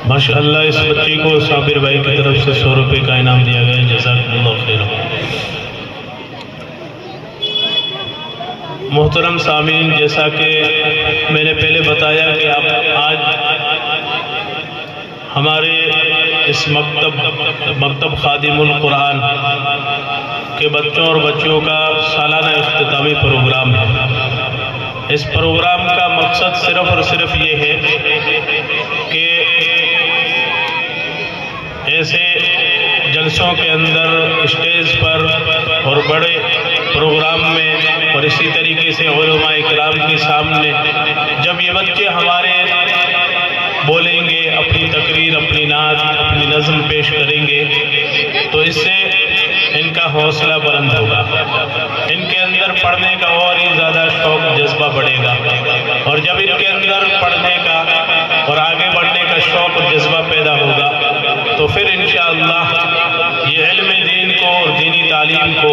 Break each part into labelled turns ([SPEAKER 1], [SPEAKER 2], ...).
[SPEAKER 1] माशाअल्लाह इस बच्ची को साबिर भाई की तरफ से 100 रुपये का इनाम दिया गया। जज़ाकल्लाहु खैरन। मोहतरम सामीन, जैसा कि मैंने पहले बताया कि आप आज हमारे इस मकतब खादिमुल कुरान के बच्चों और बच्चियों का सालाना इख्तितामी प्रोग्राम है। इस प्रोग्राम का मकसद सिर्फ़ और सिर्फ ये है कि ऐसे जलसों के अंदर, स्टेज पर और बड़े प्रोग्राम में और इसी तरीके से उलमा इकराम के सामने जब ये बच्चे हमारे बोलेंगे, अपनी तकरीर, अपनी नात, अपनी नज़्म पेश करेंगे, तो इससे इनका हौसला बुलंद होगा, इनके अंदर पढ़ने का और ही ज़्यादा शौक़ जज्बा बढ़ेगा। और जब इनके अंदर पढ़ने का और आगे बढ़ने का शौक़ और जज्बा पैदा होगा तो फिर इंशाअल्लाह ये इल्म दीन को और दीनी तालीम को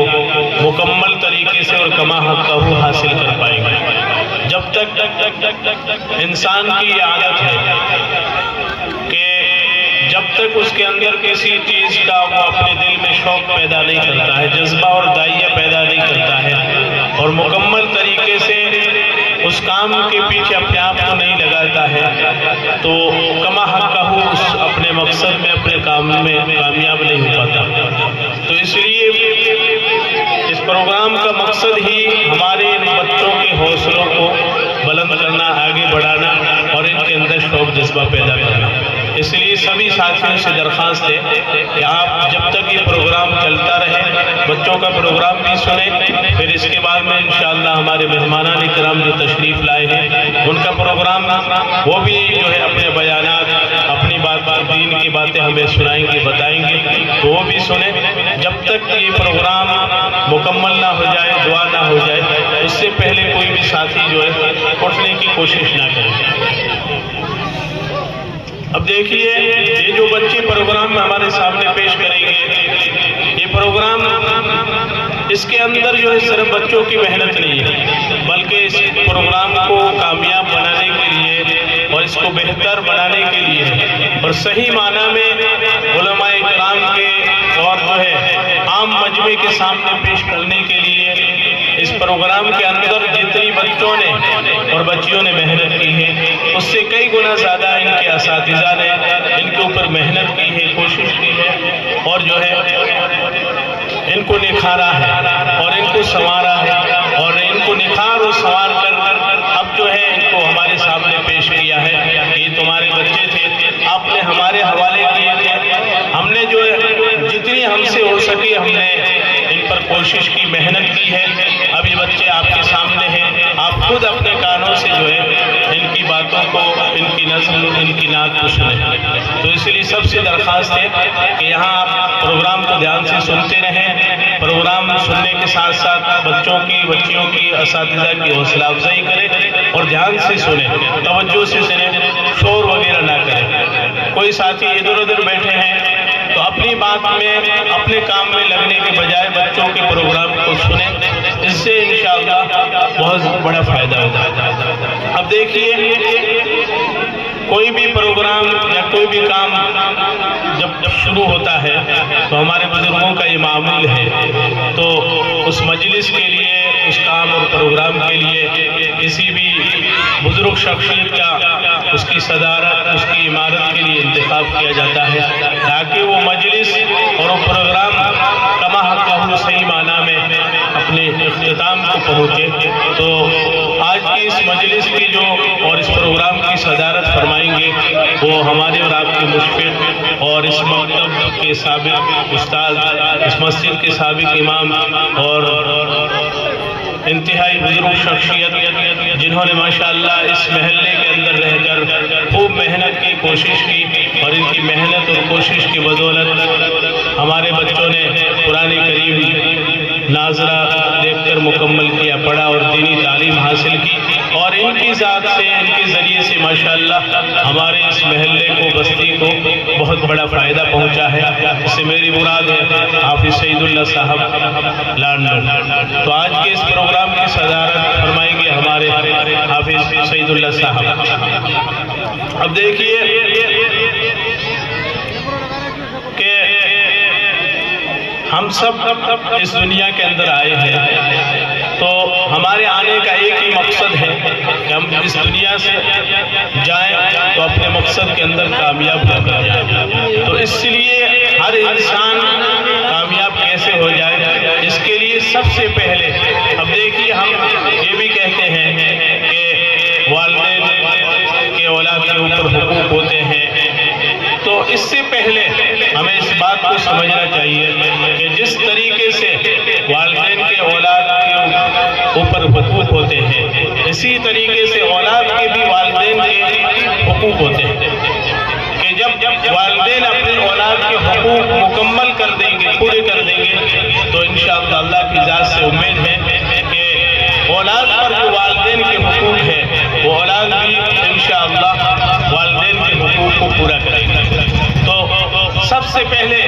[SPEAKER 1] मुकम्मल तरीके से और कमा हक़्क़हू हासिल कर पाएंगे। जब तक इंसान की ये आदत है कि जब तक उसके अंदर किसी चीज़ का वो अपने दिल में शौक़ पैदा नहीं करता है, जज्बा और दाइया पैदा नहीं करता है और मुकम्मल तरीके से उस काम के पीछे अपने आप को नहीं लगाता है, तो कमा हक़्क़हू उस अपने मकसद में, अपने काम में कामयाब नहीं हो पाता। तो इसलिए इस प्रोग्राम का मकसद ही हमारे इन बच्चों के हौसलों को बुलंद करना, आगे बढ़ाना और इनके अंदर शौक़ जज्बा पैदा करना। इसलिए सभी साथियों से दरख्वास्त है कि आप जब तक ये प्रोग्राम चलता रहे, बच्चों का प्रोग्राम भी सुने, फिर इसके बाद में इंशाअल्लाह हमारे मेहमानान इकराम जो तशरीफ़ लाए हैं उनका प्रोग्राम वो भी जो है अपने बयानात, अपनी बात दीन की बातें हमें सुनाएंगे, बताएंगे, तो वो भी सुने। जब तक ये प्रोग्राम मुकम्मल ना हो जाए, दुआ ना हो जाए, उससे पहले कोई भी साथी जो है उठने की कोशिश ना करे। अब देखिए, ये जो बच्चे प्रोग्राम में हमारे सामने पेश करेंगे, ये प्रोग्राम इसके अंदर जो है सिर्फ बच्चों की मेहनत नहीं है, बल्कि इस प्रोग्राम को कामयाब बनाने के लिए और इसको बेहतर बनाने के लिए और सही माना में उलमा इकराम के और जो है आम मजमे के सामने पेश करने के लिए इस प्रोग्राम के अंदर जितनी बच्चों ने और बच्चियों ने मेहनत की है, उससे कई गुना ज़्यादा इनके असातिज़ा ने इनके ऊपर मेहनत की है, कोशिश की है और जो है इनको निखारा है और इनको संवारा है और इनको निखार और संवार कर अब जो है इनको हमारे सामने पेश किया है कि ये तुम्हारे बच्चे थे, आपने हमारे हवाले किए थे, हमने जो है जितनी हमसे हो सके हमने इन पर कोशिश की, मेहनत की है। अब ये बच्चे आपके सामने हैं, आप खुद अपने कानों से जो है इनकी बातों को, इनकी नज़्म, इनकी नात को सुने। तो इसलिए सबसे दरख्वास्त है कि यहाँ आप प्रोग्राम को ध्यान से सुनते रहें, प्रोग्राम सुनने के साथ साथ बच्चों की, बच्चियों की, असातिज़ा की हौसला अफजाई करें और ध्यान से सुने, तवज्जो से सुने, शोर वगैरह ना करें। कोई साथी इधर उधर बैठे हैं तो अपनी बात में, अपने काम में लगने के बजाय बच्चों के प्रोग्राम को सुने, इससे इंशाअल्लाह बहुत बड़ा फ़ायदा होगा। अब देखिए, कोई भी प्रोग्राम या कोई भी काम जब शुरू होता है तो हमारे बुजुर्गों का ये मामूल है, तो उस मजलिस के लिए, उस काम और प्रोग्राम के लिए किसी भी बुजुर्ग शख्सियत का, उसकी सदारत, उसकी इमारत के लिए इंतखाब किया जाता है ताकि वो मजलिस और वो प्रोग्राम कमा हक़्क़हू सही माना में अपने इख्तिताम को पहुँचे। तो आज की इस मजलिस की जो और इस प्रोग्राम की सदारत फरमाएंगे वो हमारे और आपके मुशफ़िक़ और इस मकतब के साबिक़ उस्ताद, इस मस्जिद के साबिक़ इमाम और इंतहाई बुजुर्ग शख्सियत जिन्होंने माशाअल्लाह इस महल्ले के अंदर रहकर खूब मेहनत की, कोशिश की और इनकी मेहनत और कोशिश की बदौलत हमारे बच्चों ने कुरान करीम नाज़रा देखकर मुकम्मल किया, पढ़ा और दीनी तालीम हासिल की और इनकी ज़ात से, इनके ज़रिए से माशाअल्लाह हमारे इस महल्ले को, बस्ती को बहुत बड़ा फ़ायदा पहुँचा है। इससे मेरी मुराद है हाफिज़ सईदुल्लाह साहब लंदन। तो आज के इस प्रोग्राम की सदारत फरमाएंगे हमारे हाफिज़ सईदुल्लाह साहब। अब देखिए, हम सब इस दुनिया के अंदर आए हैं, तो हमारे आने का एक ही मकसद है कि हम इस दुनिया से जाएं तो अपने मकसद के अंदर कामयाब हो जाए। तो इसलिए हर इंसान कामयाब कैसे हो जाए, इसके लिए सबसे पहले अब देखिए हम ये भी कहते हैं कि वालिदैन के औलाद के ऊपर हुकूक होते हैं, तो इससे पहले हमें इस बात को समझना चाहिए कि जिस तरीके से वालिदैन के औलाद के ऊपर हुकूक होते हैं, इसी तरीके से औलाद के भी वालिदैन के हुकूक होते हैं कि जब वालिदैन अपनी औलाद के हुकूक मुकम्मल कर देंगे, पूरे कर देंगे, तो इंशाअल्लाह अल्लाह की ज़ात से उम्मीद है कि औलाद पर जो वालिदैन के हुकूक है वो औलाद भी इंशाअल्लाह वालिदैन के हुकूक को पूरा करेगा। तो सबसे पहले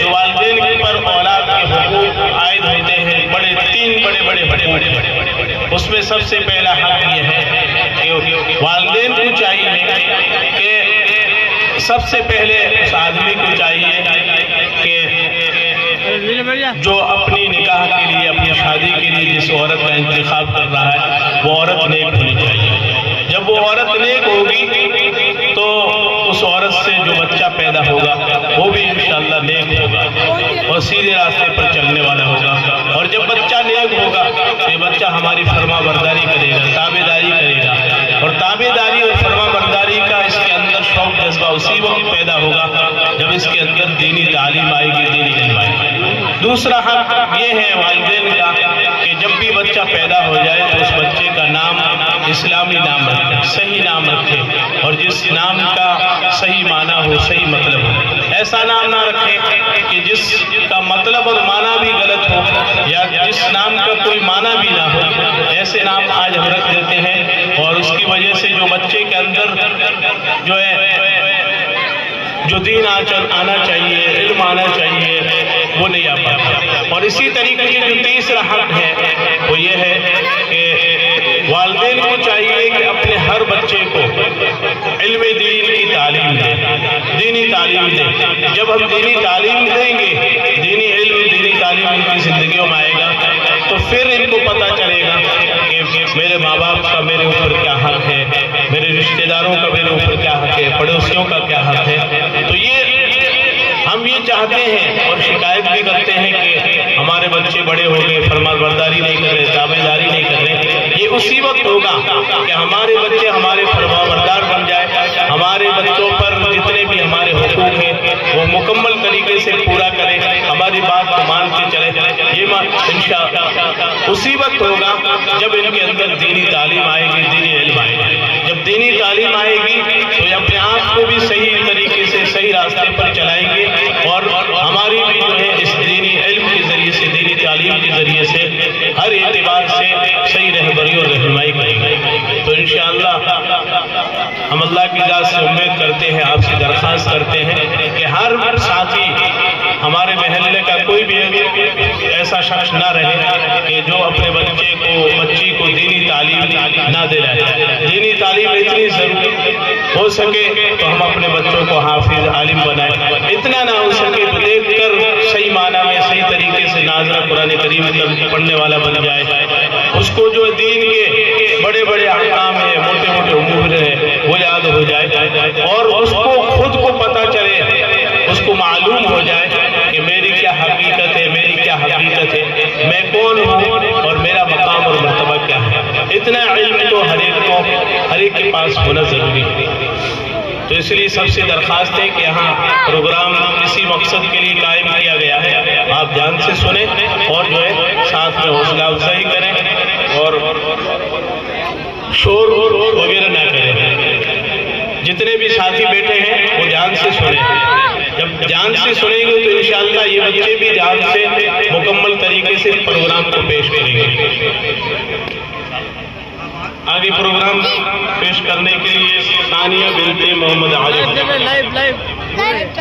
[SPEAKER 1] जो वालिदैन पर औलाद के हुकूक आयद होते हैं, तीन बड़े बड़े हुकूक हैं। उसमें सबसे पहला हक ये है कि वालिदैन को चाहिए कि सबसे पहले उस आदमी को चाहिए कि जो अपनी निकाह के लिए, अपनी शादी के लिए जिस औरत का इंतखाब कर रहा है वो औरत नेक होनी चाहिए। जब वो औरत नेक होगी तो उस औरत से जो बच्चा पैदा होगा वो भी इंशाअल्लाह नेक होगा और सीधे रास्ते पर चलने वाला होगा। और जब बच्चा नेक होगा तो ये बच्चा हमारी फरमाबरदारी करेगा, ताबेदारी करेगा, और ताबेदारी और फरमाबरदारी का इसके अंदर शौक जज्बा उसी वक्त पैदा होगा जब इसके अंदर दीनी तालीम आएगी, दीनी इल्म आएगी। दूसरा हक ये है वालिदैन का कि जब भी बच्चा पैदा हो जाए तो उस बच्चे का नाम इस्लामी नाम रखे, सही नाम रखे, और जिस नाम का सही माना हो, सही मतलब हो। ऐसा नाम ना रखे कि जिसका मतलब और माना भी गलत हो, या जिस नाम का कोई माना भी ना हो। ऐसे नाम आज हम रख देते हैं और उसकी वजह से जो बच्चे के अंदर जो है जो दीन आना चाहिए, इल्म आना चाहिए, वो नहीं आ पाता। और इसी तरीके से जो तीसरा हक है वो ये है कि वालिदैन को चाहिए कि अपने हर बच्चे को इल्म दीन की तालीम दें, दीनी तालीम दें। जब हम दीनी तालीम देंगे, दीनी इल्म, दीनी तालीम इनकी ज़िंदगियों में आएगा तो फिर इनको पता चलेगा कि मेरे माँ बाप का मेरे ऊपर क्या हक है, मेरे रिश्तेदारों का मेरे ऊपर क्या हक है, पड़ोसियों का क्या हक है। तो ये हम ये चाहते हैं और शिकायत भी करते हैं कि हमारे बच्चे बड़े हो गए, फरमाबरदारी नहीं कर रहे, ताबेदारी नहीं कर रहे। ये उसी वक्त होगा कि हमारे बच्चे हमारे फरमाबरदार बन जाए, हमारे बच्चों पर जितने भी हमारे हुकूक हैं वो मुकम्मल तरीके से पूरा करें, हमारी बात को मान के चले। ये इंशाअल्लाह उसी वक्त होगा जब इनके अंदर दीनी तालीम आएगी, दीनी इल्म आएगी। जब दीनी तालीम आएगी तो ये अपने आप को भी सही तरीके से सही रास्ते पर चलाएंगे और हमारी भी जो है इस दीनी इल्म के जरिए से, दीनी तालीम के जरिए से हर एतबार से सही रहबरी और रहनुमाई करेंगे। तो इंशाअल्लाह हम अल्लाह की ज़ात से उम्मीद करते हैं, आपसे दरख्वास्त करते हैं कि हर साथी, हमारे महल्ले का कोई भी ऐसा शख्स ना रहे कि जो अपने बच्चे को, बच्ची को दीनी तालीम ना दिलाए। दीनी तालीम इतनी जरूरी हो सके तो हम अपने बच्चों को हाफिज, आलिम बनाए। इतना ना हो सके तो देखकर सही माना में, सही तरीके से नाज़रा कुरान करीम पढ़ने वाला बन जाए। उसको जो दीन के बड़े बड़े अहकाम है, मोटे मोटे उमूर है, वो याद हो जाए और उसको खुद को पता चले, उसको मालूम हो जाए कि मेरी क्या हकीकत है, मेरी क्या हकीकत है, मैं कौन हूँ और मेरा मकाम और मर्तबा क्या है। इतना इल्म तो हर एक के पास होना जरूरी है। तो इसलिए सबसे दरख्वास्त है कि यहाँ प्रोग्राम इसी मकसद के लिए कायम किया गया है, आप ध्यान से सुने और जो है साथ में हौसला अफजाई करें और शोर वगैरह ना करें। जितने भी साथी बैठे हैं वो ध्यान से सुने। जब ध्यान से सुनेंगे तो इंशाअल्लाह ये बच्चे भी ध्यान से मुकम्मल तरीके से प्रोग्राम को पेश करेंगे। आगे प्रोग्राम पेश करने के लिए सानिया बिनते मोहम्मद आलिम,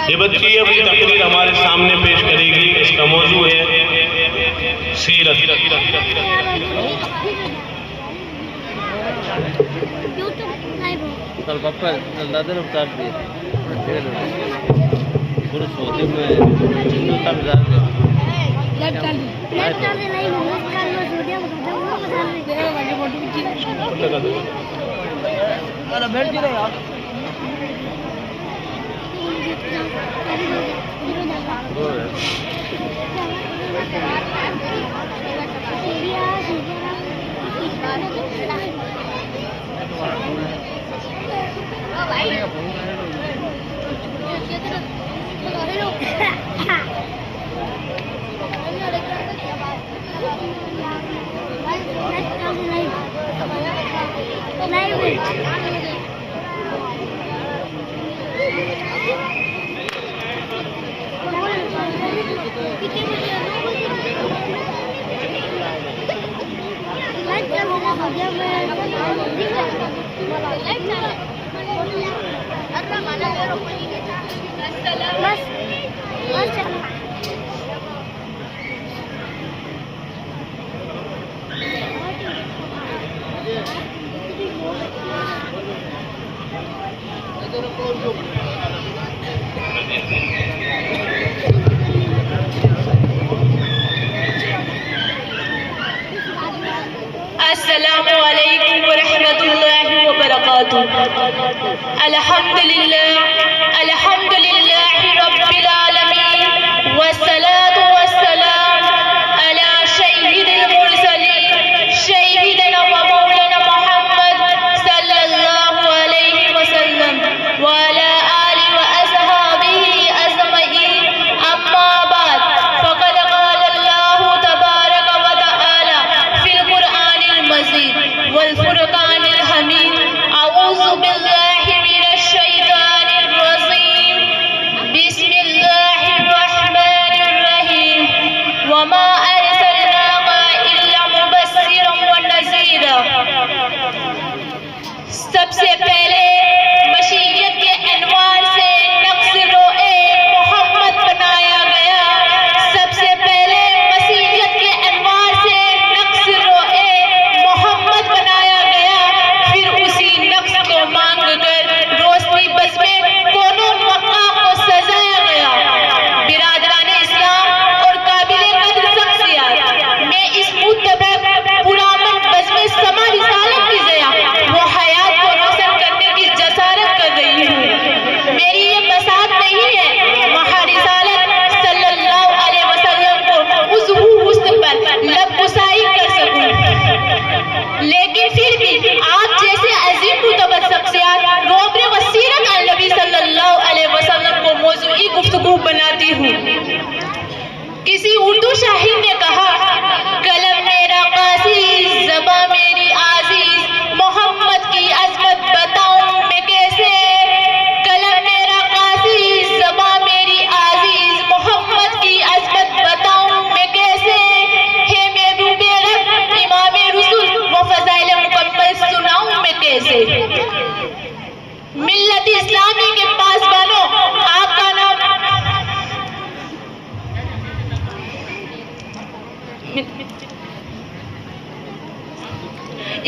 [SPEAKER 1] ये बच्ची अपनी तकरीर हमारे सामने पेश करेगी। इसका मौजू है सीरत।
[SPEAKER 2] गुरु सोते में अस्सलामु अलैकुम व रहमतुल्लाहि व बरकातुहू। अल्हम्दुलिल्लाहि रब्बिल आलमीन वस्सलातु वस्सलाम अला सय्यिदिल मुरसलीन सय्यिदिना व मौलाना मुहम्मद सल्लल्लाहु अलैहि वसल्लम व अला आलिहि व अस्हाबिही अजमईन। अम्मा बाद फ़क़द क़ाल अल्लाहु तबारक व तआला फ़िल क़ुरआनिल मजीद वल फ़ुरक़ानिल हमीद। अऊज़ु बिल्लाहि मिनश शैतानिर रजीम। बिस्मिल्लाहिर रहमानिर रहीम। वमा अरसलनाका इल्ला मुबश्शिरन व नज़ीरा। सबसे पहले मशीयत के अनवार से नक्श रोए मोहम्मद बनाया गया। सबसे पहले मसीहत के अनवार से नक्श रोए मोहम्मद बनाया गया। फिर उसी नक्श को मांग कर रोशनी बस में कोनों मक्का को सजाया गया। बिरादरान इस्लाम और काबिल कद्र शख्सियत, मैं इस मुतबा पुरामन बज़्म समा रिसालत की ज़िया वो हयात को रोशन करने की जसारत कर रही हूँ। मेरी ये बसात नहीं है वहाँ रिसालत सल्लल्लाहु अलैहि वसल्लम को उज़्हू हुस्न पर लबकुसाई कर सकूँ, लेकिन फिर भी आप जैसे अजीम मुतबर शख्सियत रोबरे व सीरत अल-नबी सल्लल्लाहु अलैहि वसल्लम को मौज़ूई गुफ्तगू बनाती हूँ। किसी उर्दू शाहिर ने कहा, कलम मेरा कासी ज़बां मेरी आज़ीज़, मोहम्मद की अज़मत बताऊं मैं कैसे। कलम मेरा कासी ज़बां मेरी आज़ीज़, मोहम्मद की अज़मत बताऊं मैं कैसे। है महबूबे रब इमामे रुसूल व फ़ज़ाइल मुकम्मल सुनाऊं मैं कैसे। मिल्लत इस्लामी के पासबानों, आपका नाम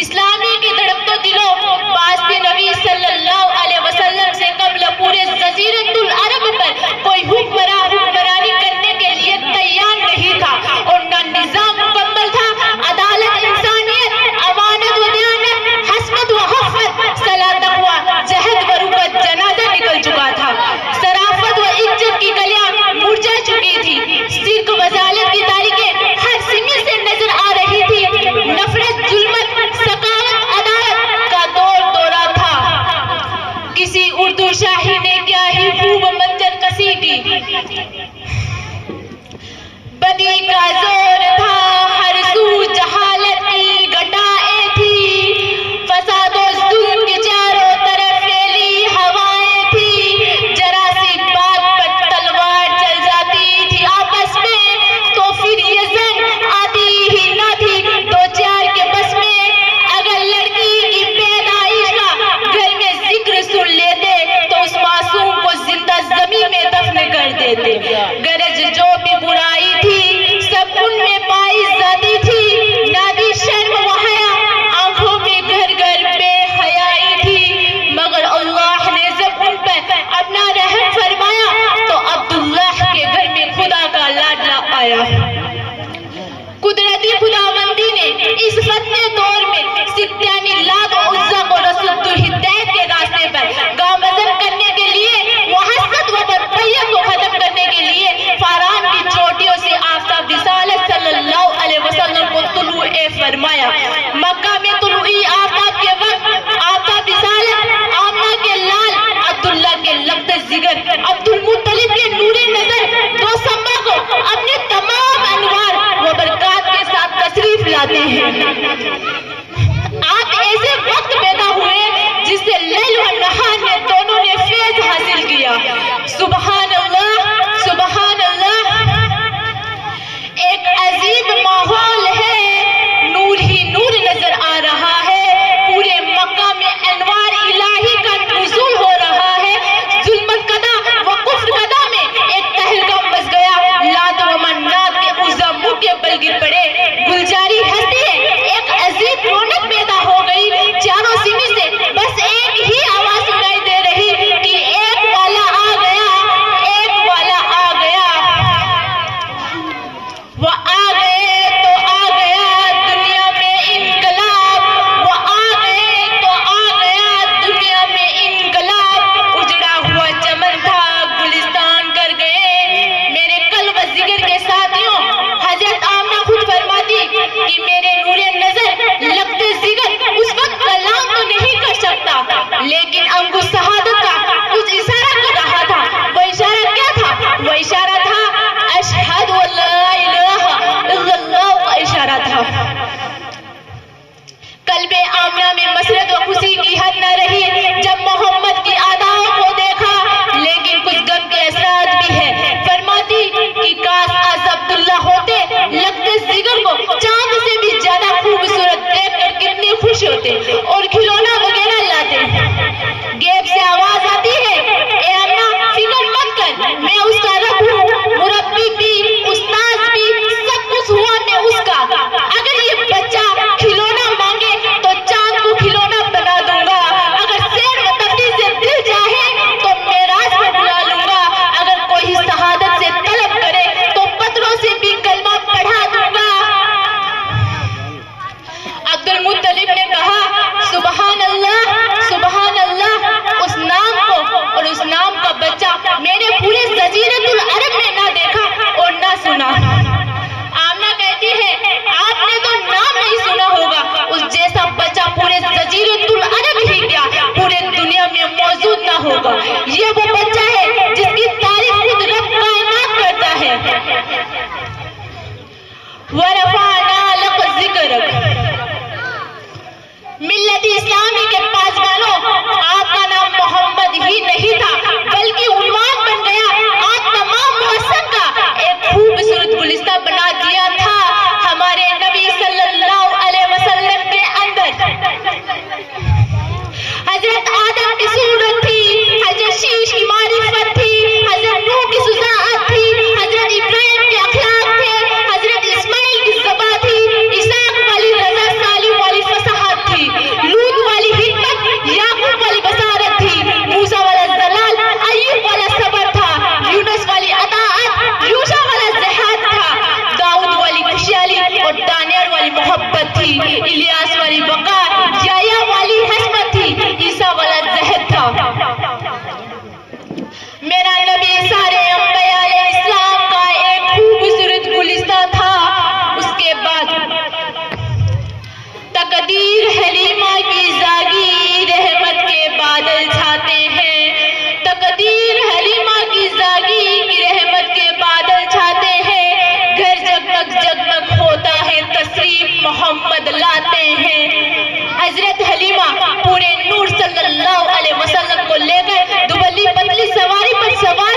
[SPEAKER 2] इस्लामी के धड़कते दिलों वास्ते नबी सल्लल्लाहु अलैहि वसल्लम से कबल पूरे जजीरतुल अरब पर कोई हुक्मरानी करने के लिए तैयार नहीं था और न निजाम मुकम्मल था। अदालत, इंसानियत, अमानत व दयानत, हस्मत व हफ़्फ़त, सलाह, तक़वा, जहद व रुबत जनाजा निकल चुका था। सराफत व इज्जत की कलियां मुरझा चुकी थी। सिर्क वजालत की तारीखें हर सिमे से नजर आ रही थी। नफरत, जुल्मत, सकावत, अदालत का दौर दौरा था। किसी उर्दू शाही ने क्या ही खूब मंजर कसी की। बदी का जोर था, हर सू जहालत की घटाएं थी। फसाद और जुल्म की चारों तरफ फैली हवाएं थी। जरा सी बात पर तलवार चल जाती थी आपस में, तो फिर ये जंग आती ही ना थी दो चार के बस में। अगर लड़की की पैदाइश का घर में जिक्र सुन लेते तो उस मासूम को जिंदा जमीन में दफन कर देते। गरज जो भी बुराई थी सब उनमें पाई जाती थी। नादी शर्म व हया आंखों में घर घर बेहयाई थी। मगर अल्लाह ने जब उन पर अपना रहम फरमाया तो अब्दुल्लाह के घर में खुदा का लाडला आया। अब्दुल मुत्तलिब के नूरे नजर दो सम्मा को अपने तमाम अनवार व बरकत के साथ तशरीफ लाते हैं। आप ऐसे वक्त पैदा हुए जिससे लैल व नहार ने दोनों ने फैज हासिल किया। सुबहान अल्लाह, सुबहान अल्लाह। एक अजीब माहौल है, नूर ही नूर नजर आ रहा है। पूरे मक्का में अनवार इलाही का नुज़ूल हो रहा है। जुल्मत कदा व कुफ्र कदा में एक तहलका मच गया। लात व मन्नात के उज़्ज़ा मुंह के बल गिर पड़े। गुलजारी हंसती है, एक अजीब रौनक पैदा हो गई। चारों सिमी से बस एक ही आवाज सुनाई दे रही कि एक वाला आ गया, एक वाला आ गया। वो आ गए तो आ गया दुनिया में इनकलाब, वो आ गए तो आ गया दुनिया में इनकलाब। उजड़ा हुआ चमन था गुलिस्तान कर गए। मेरे कल्ब व जिगर के साथियों, हजरत आमना खुद फरमाती कि मेरे नूरे नजर लगते जिगर उस वक्त कलाम तो नहीं कर सकता, लेकिन अंगुश शहादत का कुछ इशारा कर रहा था। वो इशारा क्या था? वो इशारा था अशहदु अल्ला इलाहा इल्लल्लाह का इशारा था। कल्बे आमना में मसरत व खुशी की हद न रही जब मोहम्मद की अदाओं को देखा, लेकिन कुछ गम के असरात भी है। फरमाती कि काश आज अब्दुल्ला होते, लगते जिगर को चांद से भी ज्यादा खूबसूरत देखकर कितने खुश होते और खिलौना वगैरह लाते। गेब से आवाज आती है, ए अम्मा फिक्र मत कर, मैं उसका रब हूँ, मुरब्बी भी, उस्ताद भी, सब कुछ हुआ मैं उसका। अगर ये बच्चा खिलौना मांगे तो चांद को खिलौना बना दूंगा। अगर शेर व तफरी से दिल चाहे तो मेराज में बुला लूंगा। अगर कोई शहादत से तलब करे तो पत्थरों से भी कलमा पढ़ा दूंगा। अब्दुल मुत्तलिब ने कहा, सुबहान अल्लाह, सुबहान अल्लाह। उस नाम को और उस नाम का बच्चा मैंने पूरे जजीरतुल अरब में ना देखा और ना सुना। आमना कहती है, आपने तो नाम नहीं सुना होगा, उस जैसा बच्चा पूरे जजीरतुल अरब ही क्या पूरे दुनिया में मौजूद ना होगा। ये वो बच्चा है जिसकी तारीफ खुद रब कायनात करता है। वरफाना लक जिक्रक। मिल्लत इस्लामी के पासवानों, आपका नाम मोहम्मद ही नहीं था, बल्कि उन्वान बन गया। आप तमाम मुहस्सन का एक खूबसूरत गुलिस्ता बना दिया था हमारे नबी सल्लल्लाहु अलैहि वसल्लम के अंदर। हजरत आदम की सूरत थी, हजरत शीश की मारिफत थी, हजरत नूह की सुजाअत थी, हजरत इब्राहिम के अखलाक थे, हजरत इस्माइल की ज़बा थी, इसाक वाली रज़ा, सालिम वाली फसाहत थी, लूत वाली हिकमत, याकूब वाली बसारत थी, मूसा वाला जलाल, अय्यूब वाला सबर था, यूनुस वाली अताअत, यूशा वाला ज़हाद था, दाऊद वाली खुशहाली और दानियाल वाली मोहब्बत थी, इलियास वाली वक़ार, याया वाली हस्मत थी, ईसा वाला ज़हद था। मेरा नबी सारे अंबिया अलैहिस्सलाम का एक खूबसूरत गुलिस्ता था। उसके बाद तकदीर हलीमा की जागी, रहमत के बादल छाते हैं। तकदीर हलीमा की जागी की रहमत के बादल छाते हैं। घर जगमग जगमग होता है, तशरीफ मोहम्मद लाते हैं। हजरत हलीमा पूरे नूर सल्लल्लाहु अलैहि वसल्लम को लेकर दुबली पतली सवारी पर सवार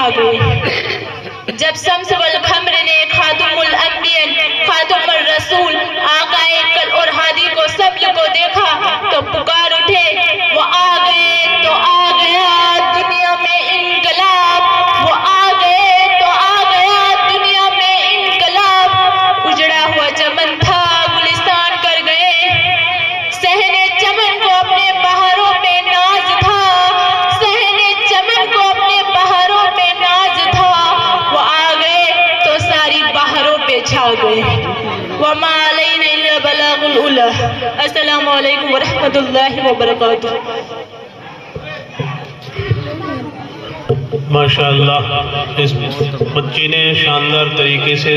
[SPEAKER 2] छा गए। जब शम्स वल खम्र ने खातुमुल अंबियन खातुमुर रसूल आकाए कल और हादी को सबल को देखा तो पुकार उठे, वो आ गए तो आ गया दुनिया में इनकलाब, वो आ गए तो आ गया दुनिया में इनकलाब। उजड़ा हुआ चमन था गुलिस्तान कर गए, सहने चमन को अपने बहारों में नाज था, सहने चमन को अपने बहारों में नाज था। वो आ गए तो सारी बहारों पे छा गए। वमा अलैना इल्ला बलागुल उला। अस्सलामु अलैकुम व रहमतुल्लाहि व बरकातुहू।
[SPEAKER 1] माशाअल्लाह, इस बच्ची ने शानदार तरीके से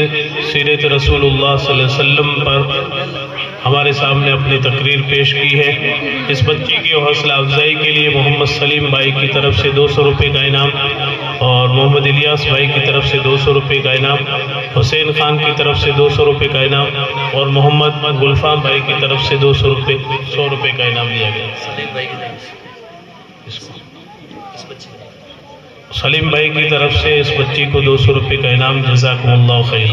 [SPEAKER 1] सीरत रसूलुल्लाह सल्लल्लाहु अलैहि वसल्लम पर हमारे सामने अपनी तकरीर पेश की है। इस बच्ची की हौसला अफजाई के लिए मोहम्मद सलीम भाई की तरफ से 200 रुपये का इनाम और मोहम्मद इलियास भाई की तरफ से 200 रुपये का इनाम, हुसैन खान की तरफ से 200 रुपये का इनाम और मोहम्मद गुलफाम भाई की तरफ से 100 रुपये का इनाम दिया गया। सलीम भाई की तरफ से इस बच्ची को 200 रुपये का इनाम, जज़ाकुमुल्लाह खैर।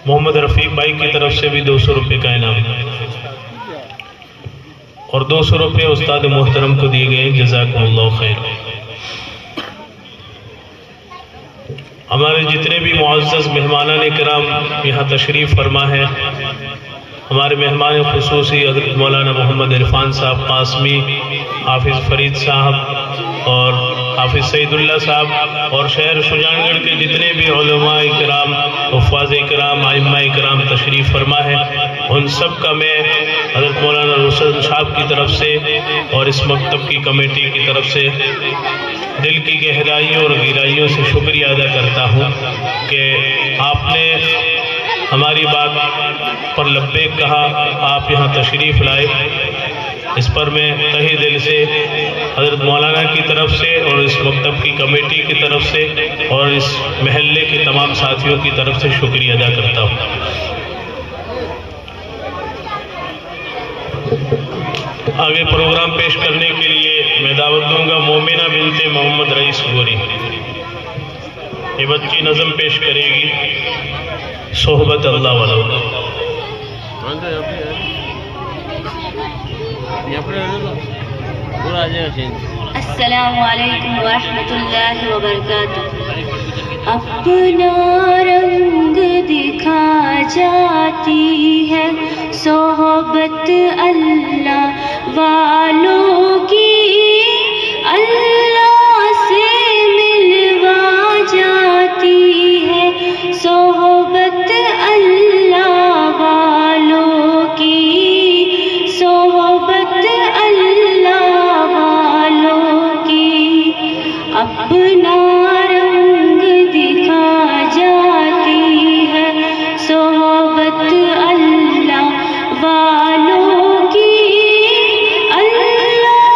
[SPEAKER 1] मोहम्मद रफ़ीक भाई की तरफ से भी 200 रुपये का इनाम और 200 रुपये उस्ताद मोहतरम को दिए गए, जज़ाकुमुल्लाह खैर। हमारे जितने भी मुअज़्ज़ज़ मेहमानान किराम यहाँ तशरीफ़ फरमा है, हमारे मेहमान खुसूसी हज़रत मौलाना मोहम्मद इरफान साहब कासमी, हाफिज़ फरीद साहब और हाफिज़ सईदुल्लाह साहब और शहर सुजानगढ़ के जितने भी उलमा इकराम, हुफ़ाज़ इकराम, आइम्मा इकराम तशरीफ़ फरमा है, उन सब का मैं हज़रत मौलाना रुसल साहब की तरफ से और इस मकतब की कमेटी की तरफ से दिल की गहराइयों और गहराइयों से शुक्रिया अदा करता हूँ कि आपने हमारी बात पर लब्बैक कहा, आप यहाँ तशरीफ़ लाए। इस पर मैं तहे दिल से हज़रत मौलाना की तरफ से और इस मकतब की कमेटी की तरफ से और इस महल्ले के तमाम साथियों की तरफ से शुक्रिया अदा करता हूँ। आगे प्रोग्राम पेश करने के लिए मैं दावत दूंगा मोमिना बिनते मोहम्मद रईस गोरी। ये बच्ची नज़म पेश करेगी, सोहबत अल्लाह वाला।
[SPEAKER 2] अस्सलामु अलैकुम व रहमतुल्लाहि व बरकातुहू। अपना रंग दिखा जाती है सोहबत अल्लाह वालों की, अल्लाह से मिलवा जाती है सोहबत अल्लाह वालों की, सोहबत अल्लाह वालों की। अपना रंग दिखा जाती है सोहबत अल्लाह वालों की, अल्लाह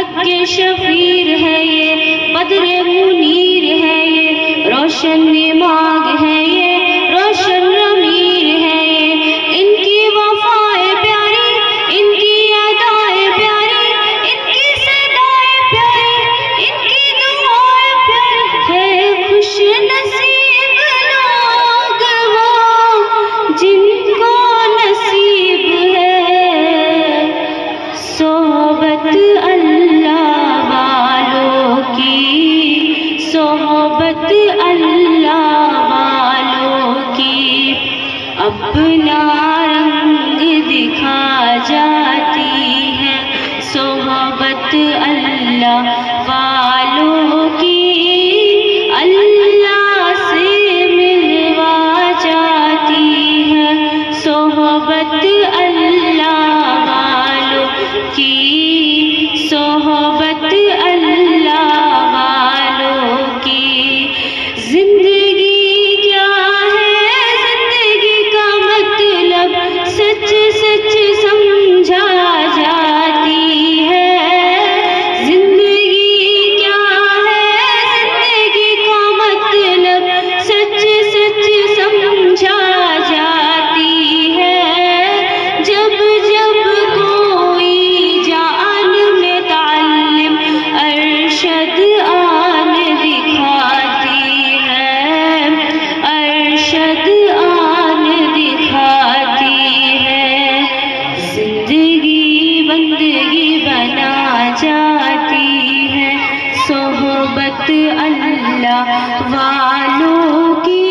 [SPEAKER 3] हक के शफीर है ये, बदरे मुनीर है ये, रोशन दिमाग है ये, रोशन रमीर है ये। इनकी वफाएं प्यारी, इनकी अदाएं प्यारी, इनकी सदाएं प्यारी, इनकी दुआएं प्यारी है। खुश नसीब लोग वो जिनको नसीब है सोहबत अल्लाह वालों की, सोहबत अल्लाह वालों की। अपना रंग दिखा जाती है सोहबत अल्लाह वालों की, अल्लाह से मिलवा जाती है सोहबत अल्लाह वालों की, सोहबत अल्लाह वालों की। जिंदगी क्या है, जिंदगी का मतलब सच सच समझा जाती है। जिंदगी क्या है, जिंदगी का मतलब सच सच समझा जाती है। जब जब कोई जान में तालिम अरशद आन दिखाती है, अरशद आन दिखाती है। जिंदगी बंदगी बना जाती है सोहबत अल्लाह वालों की,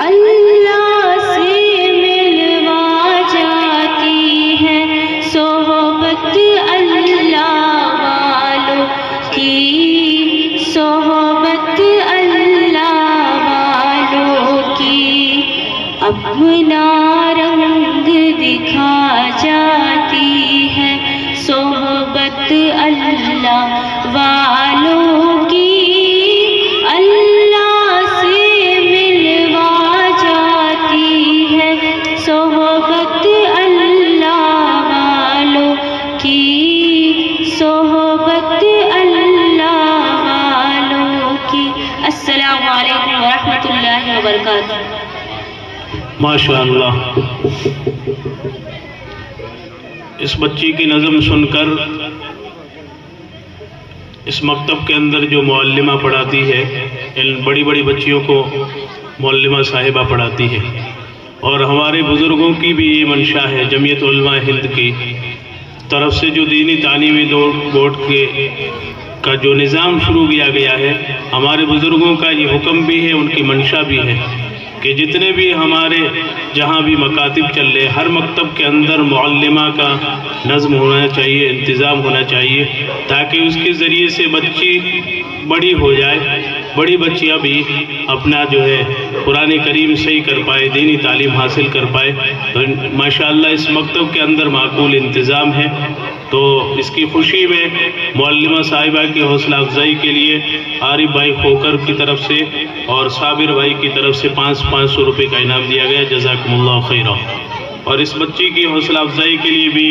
[SPEAKER 3] अल्लाह से मिलवा जाती है सोहबत अल्लाह वालों की, सोहबत अल्लाह वालों की। अपना रंग दिखा जाती है सोहबत अल्लाह वालों की, अल्लाह से मिलवा जाती है सोहबत अल्लाह वालों की, सोहबत अल्लाह वालों की। अस्सलामु अलैकुम व रहमतुल्लाहि व बरकातुहू।
[SPEAKER 1] माशाअल्लाह, इस बच्ची की नज़म सुनकर इस मकतब के अंदर जो मुअल्लिमा पढ़ाती है, इन बड़ी बड़ी बच्चियों को मुअल्लिमा साहिबा पढ़ाती है, और हमारे बुज़ुर्गों की भी ये मंशा है, जमीयत उलमा हिंद की तरफ से जो दीनी तालीमी बोर्ड का जो निज़ाम शुरू किया गया है, हमारे बुज़ुर्गों का ये हुक्म भी है, उनकी मंशा भी है कि जितने भी हमारे जहाँ भी मकातिब चल रहे, हर मकतब के अंदर मुअल्लिमा का नज़्म होना चाहिए, इंतज़ाम होना चाहिए, ताकि उसके ज़रिए से बच्ची बड़ी हो जाए, बड़ी बच्चियाँ भी अपना जो है कुरान करीम सही कर पाए, दीनी तालीम हासिल कर पाए। तो माशाअल्लाह इस मकतब के अंदर माकूल इंतज़ाम है। तो इसकी खुशी में मुअल्लिमा साहिबा की हौसला अफजाई के लिए आरिफ भाई खोकर की तरफ से और साबिर भाई की तरफ से 500 रुपये का इनाम दिया गया। जज़ाकुमुल्लाह खैरा। और इस बच्ची की हौसला अफजाई के लिए भी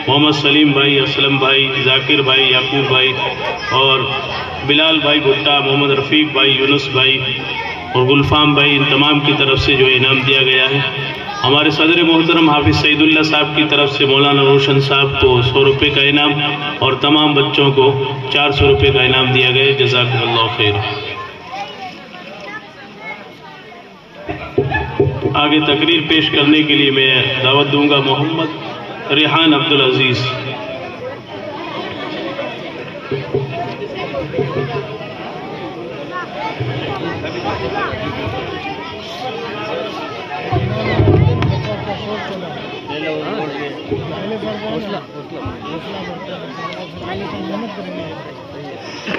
[SPEAKER 1] मोहम्मद सलीम भाई, असलम भाई, जाकिर भाई, याकूब भाई और बिलाल भाई भुट्टा, मोहम्मद रफ़ीक भाई, यूनुस भाई और गुलफाम भाई, इन तमाम की तरफ से जो इनाम दिया गया है। हमारे सदर मोहतरम हाफिज़ सईदुल्ला साहब की तरफ से मौलाना रोशन साहब को 100 रुपये का इनाम और तमाम बच्चों को 400 रुपये का इनाम दिया गया। जज़ाकुमुल्लाह खैर। आगे तकरीर पेश करने के लिए मैं दावत दूंगा मोहम्मद रेहान अब्दुल अजीज़।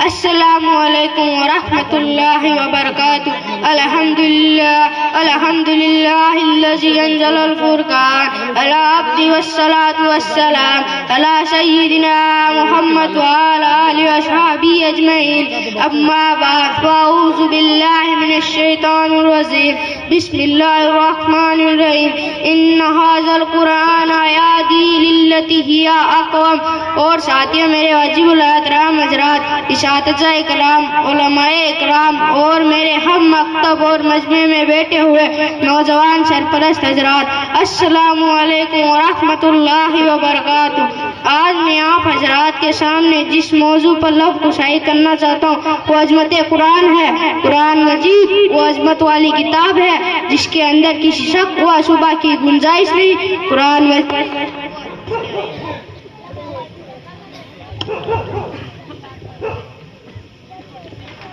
[SPEAKER 4] अस्सलामुअलैकुम वरहमतुल्लाहि वबरकातुहू। अल्हम्दुलिल्लाहिल्लज़ी अंज़लल फ़ुरक़ान अला अब्दी वस्सलातु वस्सलाम अला सय्यिदिना मुहम्मद व अला आलिहि व अस्हाबिहि अजमईन। अम्मा बाद फ़अऊज़ु बिल्लाहि मिनश शैतानिर रजीम। बिस्मिल्लाहिर रहमानिर रहीम। इन्ना हाज़ल कुरान यहदी लिल्लती हिया अक़वम। और साथियों, मेरे वाजिबुल एहतराम हज़रात, इशाअतिज़ाए कलाम, उलमाए इकराम और मेरे हम मकतब और मजमे में बैठे हुए नौजवान सरपरस्त हज़रात, अस्सलामु अलैकुम व रहमतुल्लाहि व बरकातुहू। आज मैं आप हज़रात के सामने जिस मौजू पर लफ्ज़ कुशाई करना चाहता हूँ वो अज़मत कुरान है। कुरान मजीद वो अज़मत वाली किताब है जिसके अंदर किसी शक व शुबा की गुंजाइश नहीं।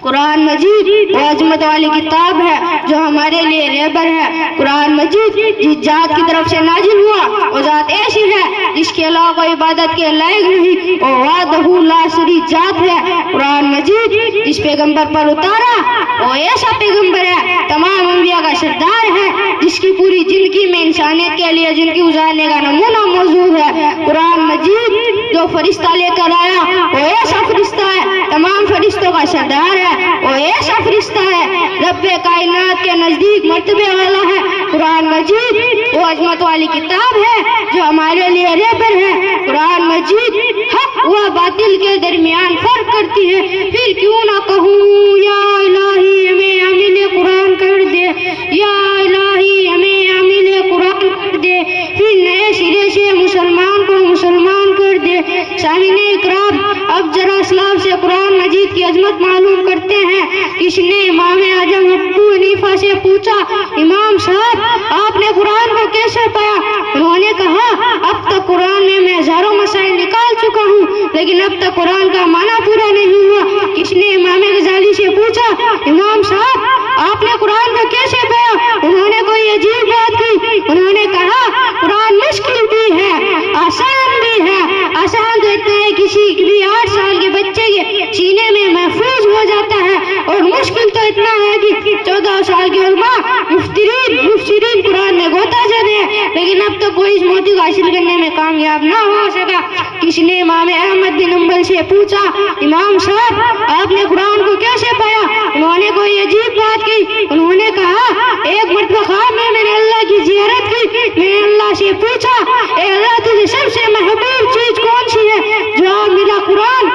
[SPEAKER 4] कुरान मजीद वो अज़मत वाली किताब है जो हमारे लिए रहबर है। कुरान मजीद जिस जात की तरफ से नाजिल हुआ वो जात ऐसी है जिसके अलावा कोई इबादत के लायक नहीं, वो वादहू ला शरीक जात है। कुरान मजीद जिस पैगंबर पर उतारा वो ऐसा पैगंबर है, तमाम अंबिया का सरदार है, जिसकी पूरी जिंदगी में इंसानियत के लिए जिंदगी गुजारने का नमूना मौजूद है। कुरान मजीद जो फरिश्ता लेकर आया वो ऐसा फरिश्ता है, तमाम फरिश्तों का सरदार है, वो ऐसा फरिश्ता है, रब्बे कायनात के नजदीक मर्तबे वाला है। कुरान मजीद वो अज़मत वाली किताब है जो हमारे लिए रहबर है। कुरान मजीद हक व बातिल के दरमियान फर्क करती है। फिर क्यों ना कहूँ या इलाही हमें अमील कुरान कर दे, या इलाही हमें अमील कुरान कर दे, फिर नए सिरे से मुसलमान को मुसलमान कर दे। सामीने इकराम, अब जरा इस्लाम से कुरान मजीद की अजमत मालूम करते हैं। किसने इमाम आजम अबू हनीफा से पूछा, इमाम साहब आपने कुरान को कैसे पाया? उन्होंने कहा, अब तक कुरान में मैं हजारों मसाइल निकाल चुका हूँ लेकिन अब तक कुरान का माना पूरा नहीं हुआ। किसने इमाम गजाली से पूछा, इमाम साहब आपने कुरान को कैसे पाया? उन्होंने कोई अजीब बात की। उन्होंने कहा, कुरान मुश्किल भी है, आसान भी है। आसान तो इतना है किसी भी 8 साल के बच्चे के सीने में महफूज हो जाता है, और मुश्किल तो इतना है कि 14 साल के उलमा मुफ्तिरीन कुरान में गोता जाते हैं, लेकिन अब तक कोई इस मोती को हासिल करने में कामयाब ना हो सका। किसने इमाम अहमद बिन हंबल से पूछा, इमाम साहब आपने कुरान को कैसे पाया? उन्होंने कोई अजीब बात की। उन्होंने कहा, एक मरतबा ख्वाब में मैंने अल्लाह की ज़ियारत की। मैंने अल्लाह से पूछा, ए अल्लाह तुझे सबसे महबूब चीज कौन सी है? जवाब मिला, कुरान।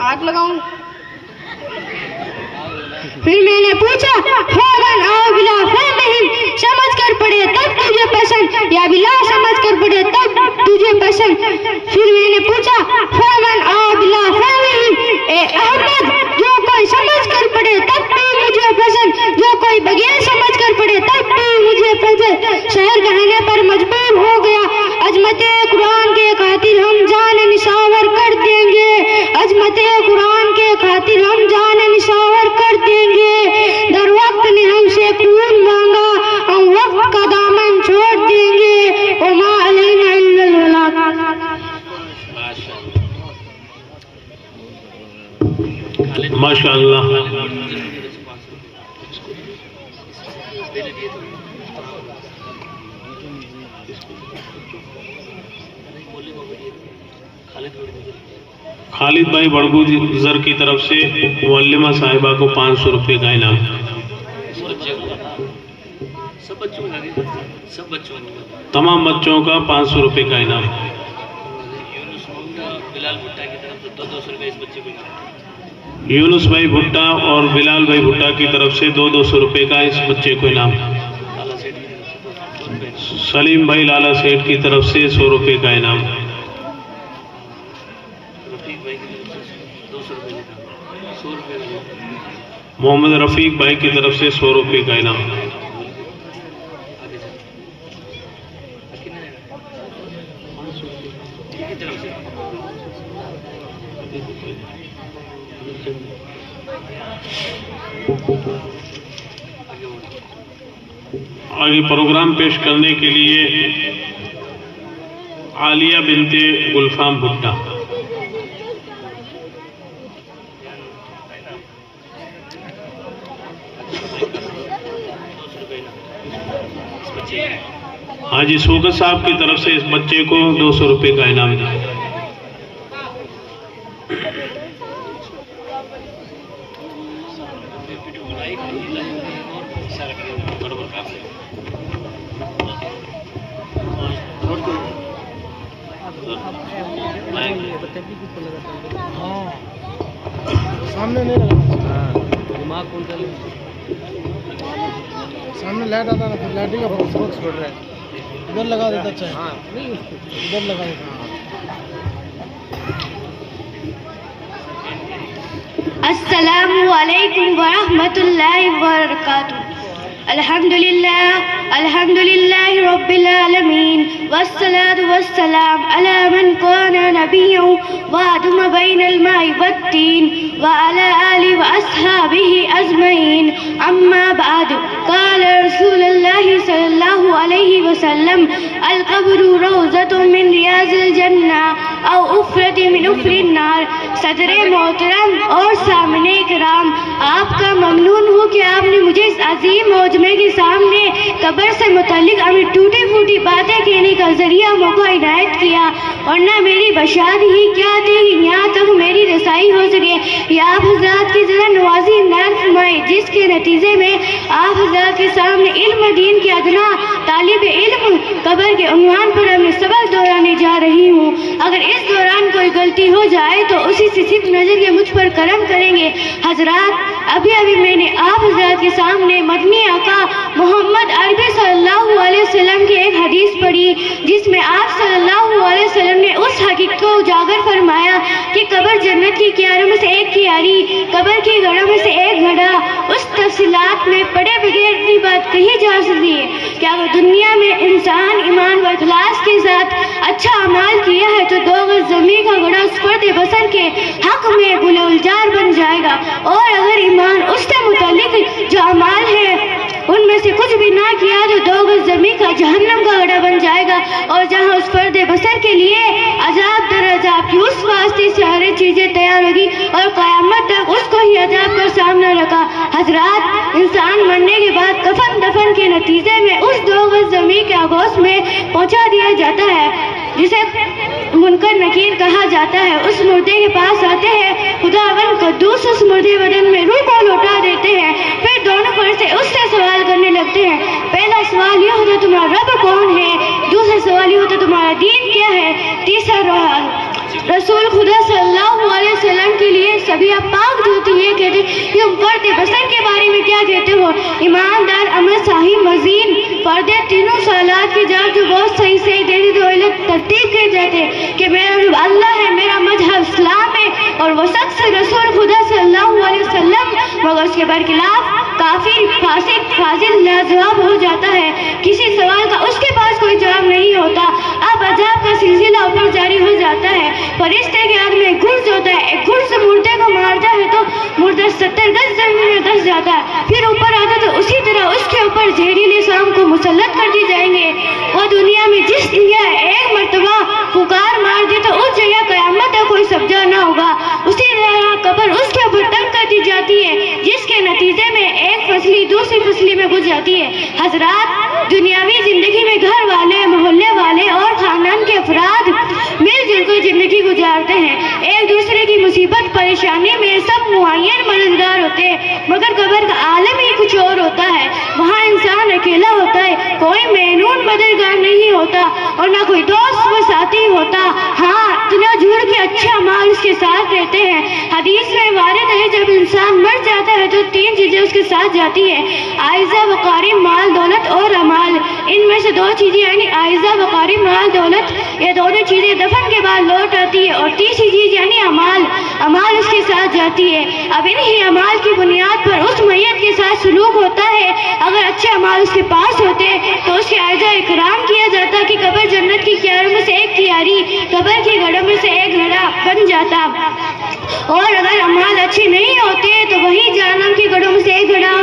[SPEAKER 4] आग लगाऊं? फिर मैंने पूछा, समझ कर पढ़े तब तुझे पसंद, या बिला समझ कर पढ़े तब तुझे पसंद। फिर मैंने पूछा, अहमद जो कोई समझ कर पढ़े तब भी मुझे पसंद, जो कोई बगैर समझ कर पढ़े तब भी मुझे पसंद। शहर कहने पर मजबूर हो गया, अजमते कुरान के खातिर हम जान निशावर कर देंगे, अजमते कुरान के खातिर हम जान निशावर कर देंगे। दर वक्त ने हमसे खून मांगा, हम वक्त का दामन छोड़ देंगे। वमा अलैना इल्लल बलाग।
[SPEAKER 1] माशाअल्लाह। खालिद भाई बड़गुजर की तरफ से मुअल्लिमा साहिबा को 500 रुपये का इनाम। तमाम बच्चों का 500 रुपये का इनाम। यूनुस भाई भुट्टा और बिलाल भाई भुट्टा की तरफ से 200 रुपये का इस बच्चे को इनाम। सलीम भाई लाला सेठ की तरफ से 100 रुपये का इनाम। मोहम्मद रफीक भाई की तरफ से 100 रुपये का इनाम। आगे प्रोग्राम पेश करने के लिए आलिया बिनते गुलफाम भुट्टा। हाजी शौकत साहब की तरफ से इस बच्चे को 200 रुपये का इनाम दिया।
[SPEAKER 5] सामने नहीं लगाना, दिमाग कौन चले, सामने लाइट आता ना, फिर लाइटिंग का फोकस बढ़ रहा है, इधर लगा देता। अच्छा हाँ, इधर लगा देता।
[SPEAKER 3] अस्सलामु अलैकुम व रहमतुल्लाहि व बरकातुहू। अल्हम्दुलिल्लाह रब्बिल आलमीन वस्सलातु वस्सलाम अला मन काना नबिय्यन व आदम बैनल माइ वत्तीन व अला आलि व अस्हाबिही अजमईन। अम्मा बाद, क़ाल रसूलुल्लाह सल्लल्लाहु अलैहि वसल्लम अल क़ब्रु रौज़तुम मिन रियाज़िल जन्नह औ उफ़रतुम मिन उफ़रिन नार। सदरे मोहतरम और सामने किराम, आपका ममनून हूँ कि आपने मुझे इस अजीम मौजमे के सामने कब्र से मुतालिक हमें टूटी फूटी बातें कहने का जरिया मौका इनायत किया, और न मेरी बशाद ही क्या थी यहाँ तक मेरी रसाई हो सके। या आप हज़रात की ज़रा नवाजी नार फरमाए, जिसके नतीजे में आप हज़रात के सामने इल्म दीन के अदना तालिब इल्म कब्र के उन्वान पर हमें सबक दोहराने जा रही हूँ। अगर इस दौरान कोई गलती हो जाए तो उसी से सिर्फ नजर के मुझ पर करम करेंगे। हजरात, अभी अभी मैंने आप हजरात के सामने मदनी आका मोहम्मद अरबी सल्लल्लाहु अलैहि वसल्लम की एक हदीस पढ़ी, जिसमें आप सल्लल्लाहु अलैहि वसल्लम ने उस हकीकत को उजागर फरमाया कि कब्र जन्नत की क्यारों में से एक क्यारी, कब्र की घड़ों में से एक घड़ा। उस तफसीलात में पढ़े बगैर इतनी बात कही जा सकती है कि अगर दुनिया में इंसान ईमान व इखलास के साथ अच्छा अमाल किया है तो 2 गज ज़मीन का घड़ा उस फर्द बसर के हक में गुलजार बन जाएगा, और अगर ईमान उससे मुतालिक जो अमाल है उनमें से कुछ भी ना किया तो 2 गज ज़मीन का जहन्नम का घड़ा बन जाएगा, और जहाँ उस फर्द बसर के लिए अजाब दर अजाब की उस वास्ते सारी चीज़ें तैयार होगी और क़यामत तक उसको ही अजाब का सामना रखा। हजरात, इंसान मरने के बाद कफन दफन के नतीजे में उस 2 गज ज़मीन के आगोश में पहुँचा दिया जाता है, जिसे मुनकर नकीर कहा जाता है। उस मुर्दे के पास आते हैं, खुदावन कद्दूस उस मुर्दे बदन में रूह को लौटा देते हैं, फिर दोनों फरिश्ते उससे सवाल करने लगते हैं। पहला सवाल यह होता तुम्हारा रब कौन है, दूसरा सवाल यह होता तुम्हारा दीन क्या है, तीसरा रसूल खुदा सल्लल्लाहु अलैहि वसल्लम के लिए सभी आप पाक धोती ये कहते कि तुम फर्द बसर के बारे में क्या कहते हो। ईमानदार अमर साहिब मजीन फर्दे तीनों सालात के जवाब जो बहुत सही सही देते तो तरतीब कह जाते कि मेरा रब अल्लाह है, मेरा मजहब इस्लाम है, और वो शख्स रसूल खुदा सल्लल्लाहु अलैहि वसल्लम, मगर उसके बरखिलाफ काफिर फासिक फाजिल लाजवाब हो जाता है। किसी सवाल का उसके पास कोई जवाब नहीं होता। अब अजाब का सिलसिला ऊपर जारी हो जाता है। फरिश्ते के हाथ में एक गुर्ज होता है, एक गुर्ज मुर्दे को मारता है तो मुर्दा 70 गज जमीन में धंस जाता है, फिर ऊपर आता तो उसी तरह उसके ऊपर जहरीले शाम को मुसल्लत कर दी जाएंगे। वो दुनिया में जिस जगह एक मर्तबा पुकार मार दे तो उस जगह कयामत तक कोई सब्जा ना होगा। उसी तरह कब्र उसके ऊपर तंग कर दी जाती है, जिसके नतीजे में एक फसली दूसरी फसली में घुस जाती है। हजरात, दुनियावी जिंदगी में घर वाले, मोहल्ले वाले और खानदान के अफराद मिलजुल कर जिंदगी गुजारते हैं। एक दूसरे की मुसीबत परेशानी में सब मुआयन मददगार होते हैं, मगर कब्र का आलम ही कुछ और होता है। वहाँ इंसान अकेला होता है, कोई मेनून मददगार नहीं होता और ना कोई दोस्त व साथी होता। हाँ, इतना जुड़ के अच्छे अमाल उसके साथ रहते हैं। हदीस में वारिद है जब इंसान मर जाता है तो 3 चीजें उसके साथ जाती है, आइज़ा वक़ारी, माल दौलत और अमाल। इनमें से 2 चीजें यानी आइज़ा वक़ारी, माल दौलत, ये दोनों चीजें दफन के बाद लौट आती है, और तीसरी चीज यानी अमाल उसके साथ जाती है। अब इन्हीं अमाल की बुनियाद पर उस मैयत के साथ सलूक होता है। अगर अच्छे अमाल उसके पास होते तो उसके आइज़ा इकराम किया जाता कि कब्र जन्नत की क्यारों में से एक क्यारी, कब्र की घड़ों में से एक घड़ा बन जाता, और अगर अमाल अच्छे नहीं होते तो वही जहन्नम की घड़ों में से एक घड़ा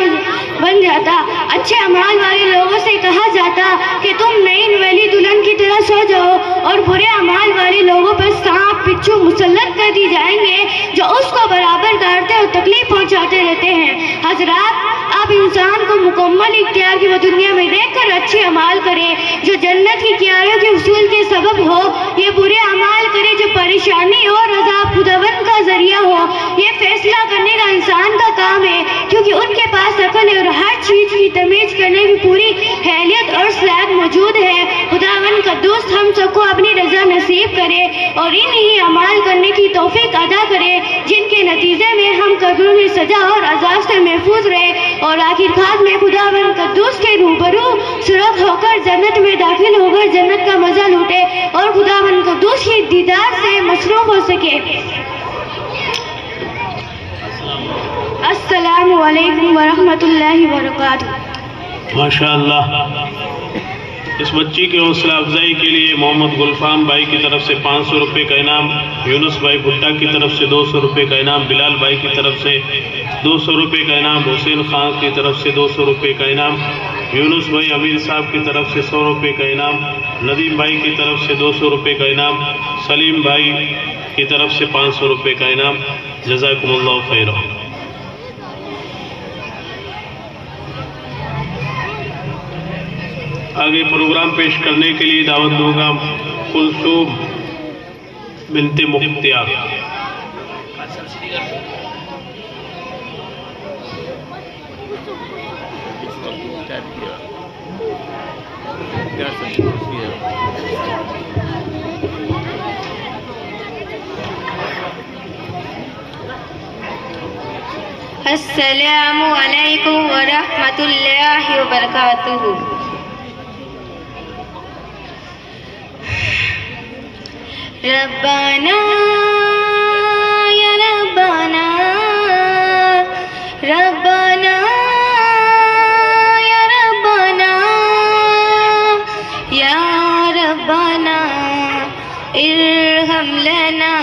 [SPEAKER 3] बन जाता। अच्छे अमाल वाले लोगों से कहा जाता कि तुम नई नवेली दुल्हन की तरह सो जाओ, और बुरे अमाल वाले लोगों पर सांप बिच्छू मुसल्लत कर दी जाएंगे जो उसको बराबर काटते और तकलीफ पहुंचाते रहते हैं। हजरात, अब इंसान को मुकम्मल इख्तियार की वो दुनिया में देखकर अच्छे अमाल करे जो जन्नत की क्यारियों के हुसूल के सबब हो, ये बुरे अमाल करे जो परेशानी और अज़ाब खुदावंद का जरिया हो। ये फैसला करने का इंसान का काम है, क्योंकि उनके पास अकल है और हर चीज की तमीज करने की पूरी हैलियत और सलाहियत मौजूद है। खुदावंद का दोस्त हम सबको अपनी रजा नसीब करे और इन्हीं अमाल करने की तौफीक अदा करे जिनके नतीजे में हम कब्र में सजा और अजाब से महफूज रहे और आखिरकार में खुदावंद का दोस्त के रूबरू सुरख होकर जन्नत में दाखिल होकर जन्नत का मजा लूटे और खुदावंद का दोस्त की दीदार से मसरूफ हो सके। अस्सलामु अलैकुम वरहमतुल्लाहि वबरकातुहू।
[SPEAKER 1] माशाअल्लाह, इस बच्ची की हौसला अफजाई के लिए मोहम्मद गुलफाम भाई की तरफ से 500 रुपये का इनाम, यूनुस भाई भुट्टा की तरफ से 200 रुपये का इनाम, बिलाल भाई की तरफ से 200 रुपये का इनाम, हुसैन खान की तरफ से 200 रुपये का इनाम, यूनुस भाई अमीर साहब की तरफ से 100 रुपये का इनाम, नदीम भाई की तरफ से 200 रुपये का इनाम, सलीम भाई की तरफ से 500 रुपये का इनाम। जज़ाकुमुल्लाहु खैरा। आगे प्रोग्राम पेश करने के लिए दावत दूंगा कुलसूम बिनते मुख्तियार।
[SPEAKER 4] अस्सलामु अलैकुम वरहमतुल्लाहि वबरकातुहू। रब्बाना या रब्बाना, रब्बाना या रब्बाना, या रब्बाना इरहम लना,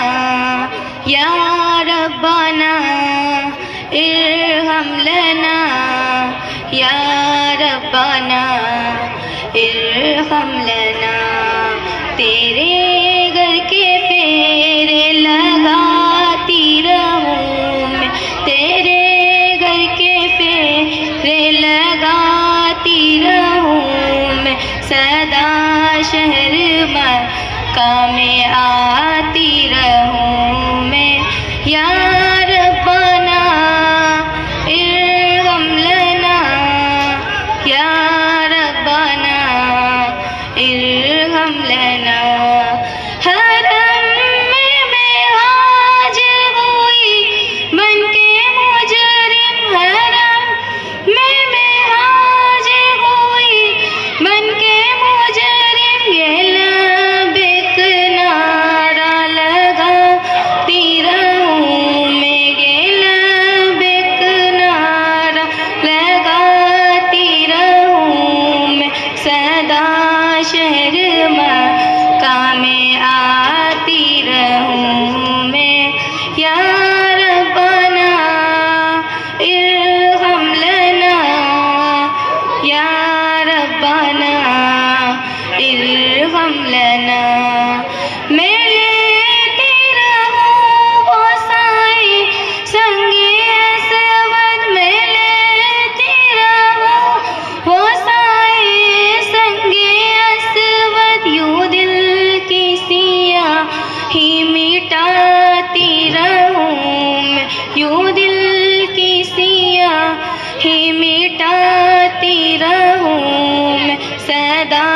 [SPEAKER 4] या रब्बाना इरहम लना, या रब्बाना इरहम लना। तेरे घर के फेरे लगाती रहूं मैं, तेरे घर के फेरे लगाती रहूं मैं, सदा शहर मक्का में आती रहूं मैं। या रब्बाना इरहम लना, या रब्बाना इरहम लना। हरम में मैं हाजिर हुई बनके मुजरिम, हरम में मैं हाजिर हुई बनके मुजरिम, ये लबैक नारा लगाती रहूं मैं, ये लबैक नारा लगाती रहूं मैं, सदा शहर मक्का में आती रहूं मैं। या रब्बाना इरहम लना, या रब्बाना इरहम लना। मैं लेती रहूं वो साए संगे असवद, मैं लेती रहूं वो साए संगे असवद, यूं दिल की सियाही मिटाती रहूं मैं, यूं दिल की सियाही मिटाती रहूं मैं, सदा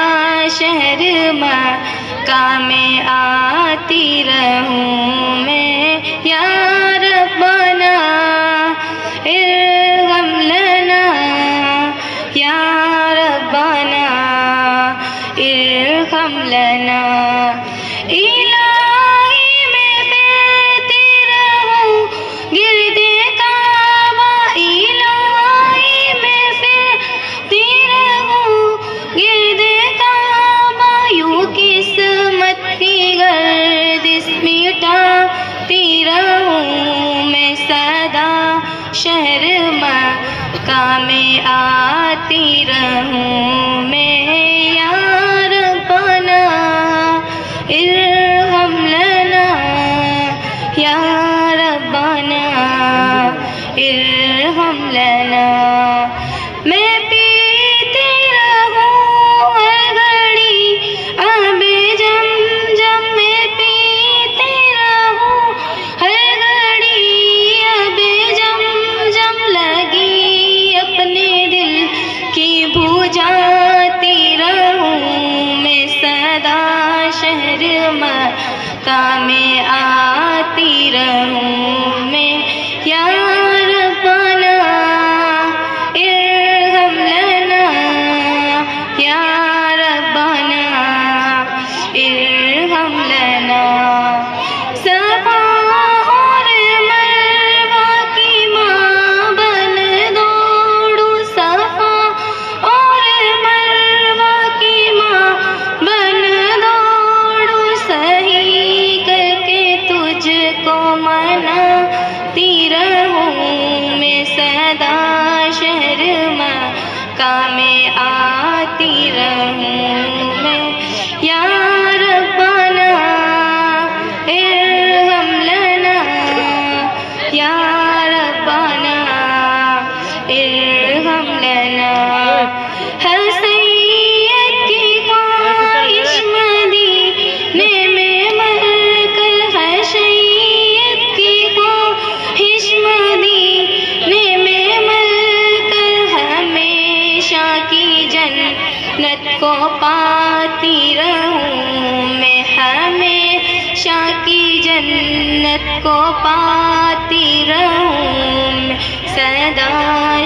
[SPEAKER 4] शहर मक्का में आती रहूं मैं। या रब्बाना इरहम लना, या रब्बाना इरहम लना। इलाही मैं फिरती रहूं गिरदे काबा, इलाही मैं फिरती रहूं गिरदे काबा, यूं किस्मत की गर्दिश मिटाती रहूं मैं, सदा शहर मक्का में आती रहूं मैं। या रब्बाना इरहम लना, या रब्बाना इरहम लना।
[SPEAKER 3] सदा शहर मक्का में आती रहूं मैं। या रब्बाना इरहम लना, या रब्बाना इरहम लना। हर सैयद की ख्वाहिश मदीने में मरकर, हर सैयद की ख्वाहिश मदीने में मरकर हमेशा की जन्नत को पाती रहूं मैं, हमेशा की जन्नत को पाती रहूं मैं। सदा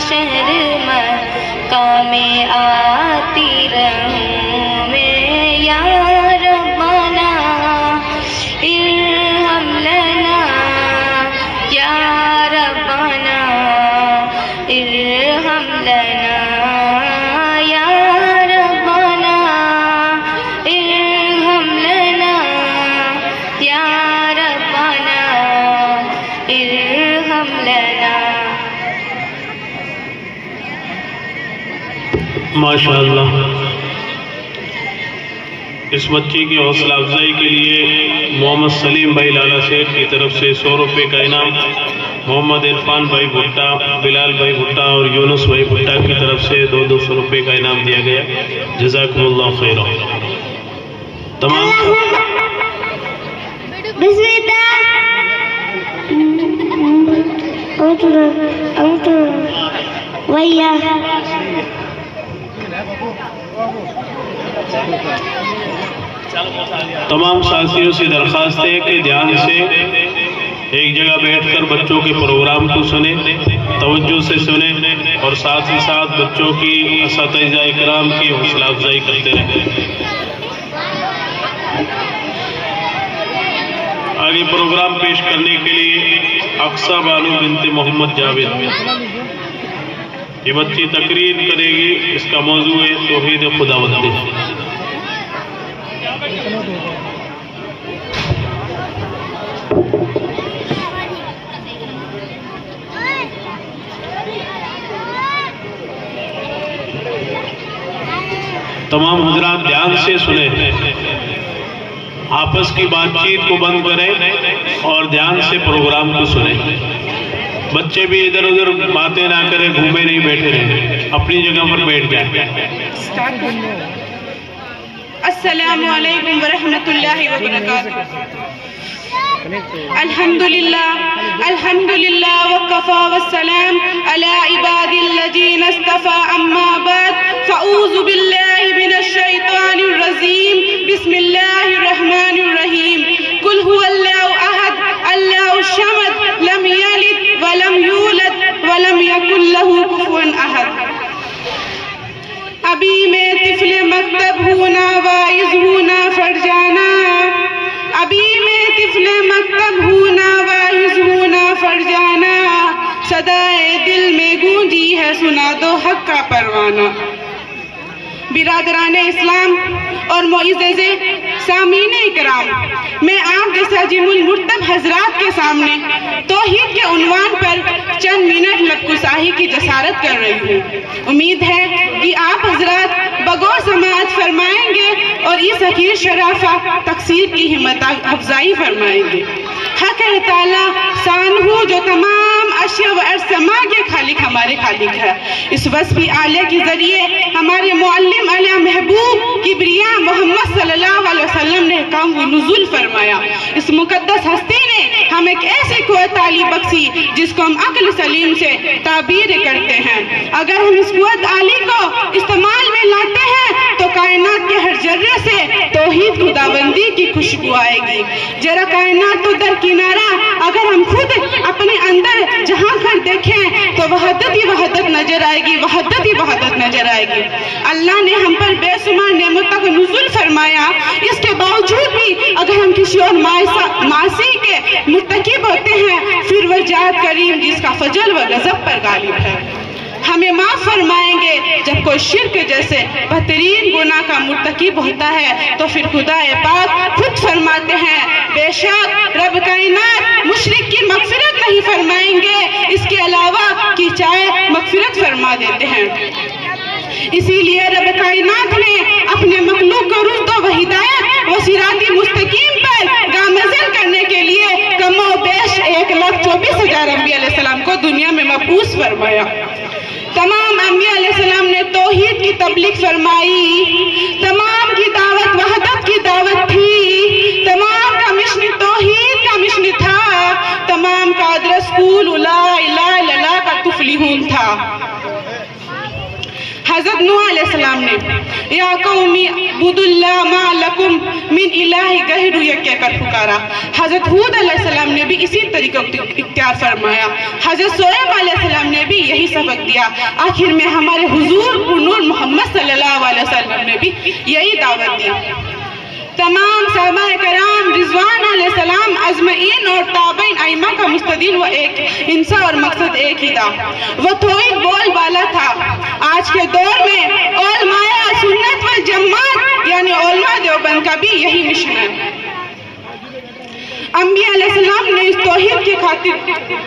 [SPEAKER 3] शहर मक्का में आती रहूं मैं। या रब्बाना इरहम लना, या रब्बाना इरहम लना, या रब्बाना इरहम लना, या रब्बाना इरहम लना।
[SPEAKER 1] माशाअल्लाह। इस बच्ची की हौसला अफजाई के लिए मोहम्मद सलीम भाई लाला सेठ की तरफ से 100 रुपये का इनाम, मोहम्मद इरफान भाई भुट्टा, बिलाल भाई भुट्टा और यूनुस भाई भुट्टा की तरफ से 200 रुपये का इनाम दिया गया। जज़ाकुमुल्लाह खैर। तमाम तमाम साथियों से दरख्वास्त है कि ध्यान से एक जगह बैठकर बच्चों के प्रोग्राम को सुने, तवज्जो से सुने और साथ ही साथ बच्चों की असातिज़ा इकराम की हौसला अफजाई करते रहें। आगे प्रोग्राम पेश करने के लिए अक्सा बानू बिनते मोहम्मद जावेद ये बच्ची तकरीर करेगी। इसका मौजू है तौहीद खुदावंदी। तमाम हुजरात ध्यान से सुने, आपस की बातचीत को बंद करें और ध्यान से प्रोग्राम को सुने। बच्चे भी इधर उधर बातें ना करें, घूमे नहीं बैठे रहें, अपनी जगह पर बैठ जाए।
[SPEAKER 6] अस्सलामु अलैकुम वरहमतुल्लाहि वबरकातुहू। अल्हम्दुलिल्लाह अल्हम्दुलिल्लाह वकफ़ा वस्सलाम अला इबादिल्लज़ीना इस्तफ़ा अम्मा बाद फ़अऊज़ु बिल्लाहि मिनश शैतानिर रजीम बिस्मिल्लाहिर रहमानिर रहीम। कुल हुवल्लाहु अहद अल्लाहुस समद लम यलिद व लम यूलद व लम यकुल लहू कुफुवन अहद। अभी मैं तिफले मकतब हूना वाइज हूना फरजाना, अभी मैं तिफले मकतब हूना वाइज हूना फरजाना। सदाए दिल में गूंजी है सुना दो हक का परवाना। बिरादराने इस्लाम और मोइज़े सामीने इकराम, मैं आप जैसा जिमुल मुर्तब हजरात के सामने तौहीद के उन्वान पर चंद मिनट लबकुसाही की जसारत कर रही हूँ। उम्मीद है कि आप हजरात बगौर समाअत फरमाएंगे और इस हकीर शराफा तकसीर की हिम्मत अफजाई फरमाएंगे। हक है ताला शानहू जो तमाम अशिया व अरसमा के खालिक हमारे खालिक है। इस वस्फ़ी आलिया के जरिए हमारे मुअल्लिम आलिया महबूब किबरिया मोहम्मद सल्लल्लाहु अलैहि वसल्लम ने काम व नुज़ुल फरमाया। इस मुकद्दस हस्ती ने हमें एक ऐसी क़ुव्वत ताली बख्शी जिसको हम अक्ल सलीम से ताबीर करते हैं। अगर हम इस क़ुव्वत आली को इस्तेमाल में लाते हैं तो कायनात के हर जर्रे से तौहीद खुदाबंदी की खुशबू आएगी। जरा कायनात तो दरकिनारा, अगर हम खुद अपने अंदर जहाँ कर देखें तो वहदत ही वहदत नजर आएगी, वहदत ही वहदत नजर आएगी। अल्लाह ने हम पर बेशुमार नेमतों का नुज़ुल फरमाया, इसके बावजूद भी अगर हम किसी और मासी के मुर्तकिब होते हैं फिर वह जात करीम जिसका फजल व गज़ब पर गालिब है हमें माफ फरमाएंगे। जब कोई शिर्क जैसे बेहतरीन गुनाह का मुर्तकिब होता है तो फिर खुदा पाक खुद फरमाते हैं, बेशक रब कायनात मुशरिक की मग़फ़िरत नहीं फरमाएंगे, इसके अलावा कि चाहे फरमा देते हैं। इसीलिए रब कायनात ने अपने मखलूक को रुश्द व हिदायत व सिराती मुस्तकीम पर गामज़न करने के लिए कमो बेश 1,24,000 अंबिया अलैहिस्सलाम को दुनिया में मबूस फरमाया। तमाम अंबिया अलैहिस्सलाम ने तौहीद की तबलीग फरमाई, तमाम की दावत वहदत की दावत थी, तमाम का मिशन तौहीद का मिशन था, तमाम का अदरस कुल ला इलाहा इल्लल्लाह का तुफलिहून था। हज़रत नूह अलैहिस्सलाम ने या कौमी बुदुल्लाह मा लकुम मिन इलाहि गैरु ये कहकर पुकारा। हज़रत हूद अलैहिस्सलाम ने भी इसी तरीके इख्तियार फरमाया। हज़रत शोएब अलैहिस्सलाम ने भी यही सबक दिया। आखिर में हमारे हुजूर नूर मोहम्मद सल्लल्लाहु अलैहि वसल्लम ने भी यही दावत दी। तमाम सहाबाए कराम रिजवान अलैहिस्सलाम अजमईन और ताबईन आइमा का मुस्तदीन वो एक इंसा और मकसद एक ही था, वो तौहीद बोल वाला था। आज के दौर में उलमाए सुन्नत व जमात यानी उलमा देवबंद का भी यही मिशन है। अंबिया अलैहिस्सलाम ने इस तौहीद के खातिर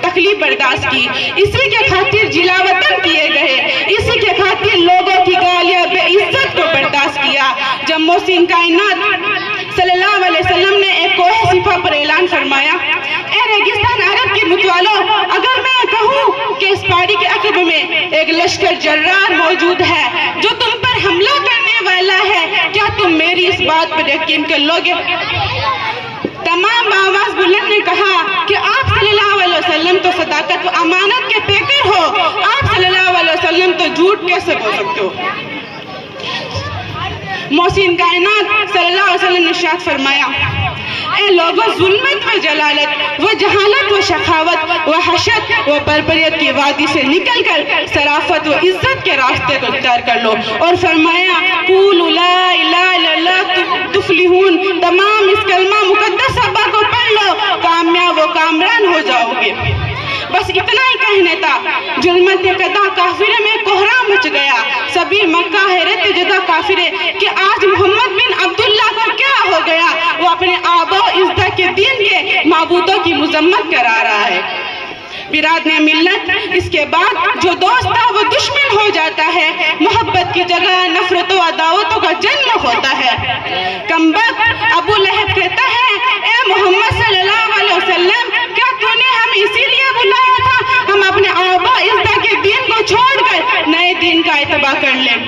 [SPEAKER 6] तकलीफ बर्दाश्त की, इसी के खातिर जिलावतन किए गए, इसी के खातिर लोगों की गालियां बेइज्जत को बर्दाश्त किया। जब मोहसिन कायनात सल्लल्लाहु अलैहि वसल्लम ने एक कोहे सिफा पर ऐलान फरमाया, ए रेगिस्तान अरब के मुतवालो, अगर मैं कहूँ कि इस पहाड़ी के अकब में एक लश्कर जर्रार मौजूद है जो तुम पर हमला करने वाला है, क्या तुम मेरी इस बात पर यकीन कर लोगे? तमाम आवाज बुलंद ने कहा कि आप सल्लल्लाहु अलैहि वसल्लम तो सदाकत व अमानत के पेकर हो, आप सल्लल्लाहु अलैहि वसल्लम तो झूठ कैसे बोल सकते हो? मोहसिन कायनात सल्लल्लाहु अलैहि वसल्लम ने इरशाद फरमाया, ए लोगों, जुल्मत व जलालत व जहालत व शखावत व हशत व बर्बरियत की वादी से निकलकर सराफत व इज्जत के रास्ते को इख्तियार कर लो। और फरमाया, कुलू ला इलाहा इल्लल्लाह तुफलिहून, तमाम इस कलमा मुकद्दस सबा को पढ़ लो, कामयाब व कामरान हो जाओगे। बस इतना ही कहने था। जुल्मत कदा काफिरे में कोहराम मच गया, सभी मक्का हैरत जदा काफिरे कि आज मोहम्मद बिन अब्दुल्ला को क्या हो गया, वो अपने आबा इज्जत के दीन के माबूदों की मुजम्मत करा रहा है। बिरादने मिल्लत, इसके बाद जो दोस्त था वो दुश्मन हो जाता है, मोहब्बत की जगह नफरतों अदावतों का जन्म होता है। कमबख्त अबू लहब कहता है, ए मोहम्मद सल्लल्लाहु अलैहि वसल्लम, क्या तूने हमें इसीलिए बुलाया था हम अपने आबा इज्जत के दीन को छोड़कर नए दीन का इत्तबा कर लें?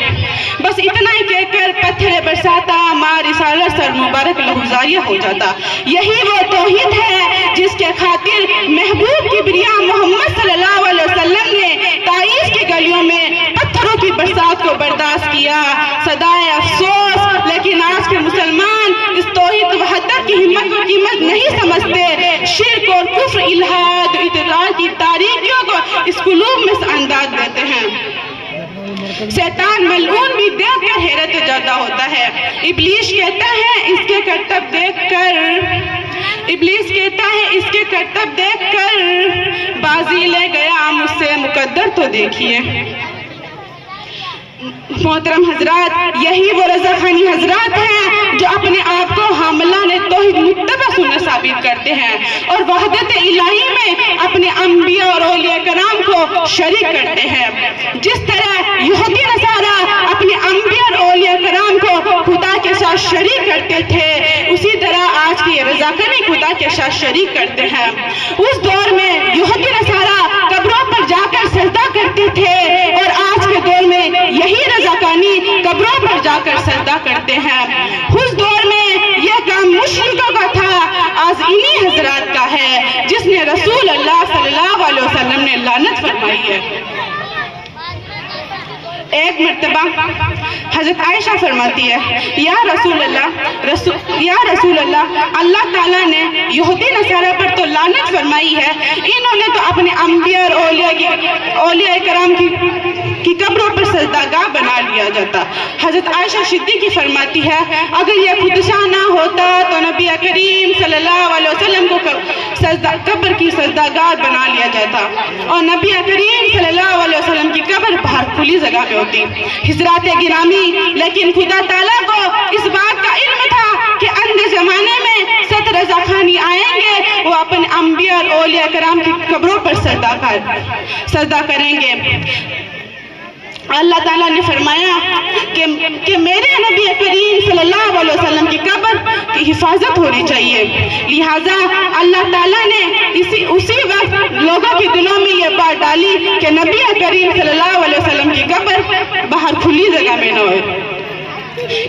[SPEAKER 6] बस इतना ही कहकर पत्थर बरसाता, मार इशारा सर मुबारक लहुजारिया हो जाता। यही वो तौहीद है जिसके खातिर महबूब किबरिया मोहम्मद सल्लल्लाहु अलैहि वसल्लम ने ताइफ की गलियों में पत्थरों की बरसात को बर्दाश्त किया। सदाए अफसोस, लेकिन आज के मुसलमान इस तौहीद वहदत की हिम्मत व कीमत नहीं समझते। शिर्क और कुफ्र, इल्हाद, इत्तलाल की तारीकियों को इस कुलूब में अंदाज देते हैं। शैतान मलऊन भी देखकर हैरत ज़दा होता है। इब्लीस कहता है इसके करतब देखकर बाजी ले गया मुझसे, मुकद्दर तो देखिए। मोहतरम हजरात, यही वो रजा खानी हजरात हैं जो अपने आप को हमला ने तौहीद मुत्तबा सुन्नत साबित करते हैं और वहदत इलाही में अपने अंबिया और औलिया कराम को शरीक करते हैं। जिस तरह यहूदी नसारा अपने अंबिया और औलिया कराम को खुदा के साथ शरीक करते थे, उसी तरह आज की रजाखानी खुदा के साथ शरीक करते हैं। उस दौर में यहूदी नसारा कब्रों पर जाकर सजदा करते थे और आज के दौर में यही रजाकानी कब्रों पर जाकर सजदा करते हैं। उस दौर में यह काम मुश्रिकों का था, आज इन्हीं हजरात का है जिसने रसूल अल्लाह सल्लल्लाहु अलैहि वसल्लम ने लानत फरमाई है। एक मर्तबा हजरत आयशा फरमाती है, या रसूल अल्लाह, अल्लाह ताला ने यहूदी नसारा पर तो लानत फरमाई है, इन्होंने तो अपने अंबिया और औलिया कराम की कब्रों पर सजदागाह बना लिया जाता। हजरत आयशा सिद्दीकी फरमाती है, अगर यह खुदशा ना होता तो नबी करीम सल्लल्लाहु अलैहि वसल्लम को कब्र की सजदागाह बना लिया जाता और नबी करीम सल्लल्लाहु अलैहि वसल्लम की कब्र बाहर खुली जगह में होती। हिजरात गिरामी, लेकिन खुदा ताला को इस बात का इल्म था कि अंदर जमाने में सत रजाखानी आएंगे, वो अपने अंबिया और औलिया कराम की कब्रों पर सजदा करेंगे। अल्लाह ताला ने फरमाया कि मेरे नबी करीम सल्लल्लाहु अलैहि वसल्लम की कब्र की हिफाजत होनी चाहिए। लिहाजा अल्लाह ताला ने उसी वक्त लोगों के दिलों में ये बात डाली कि नबी करीम सल्लल्लाहु अलैहि वसल्लम की कब्र बाहर खुली जगह में न हो।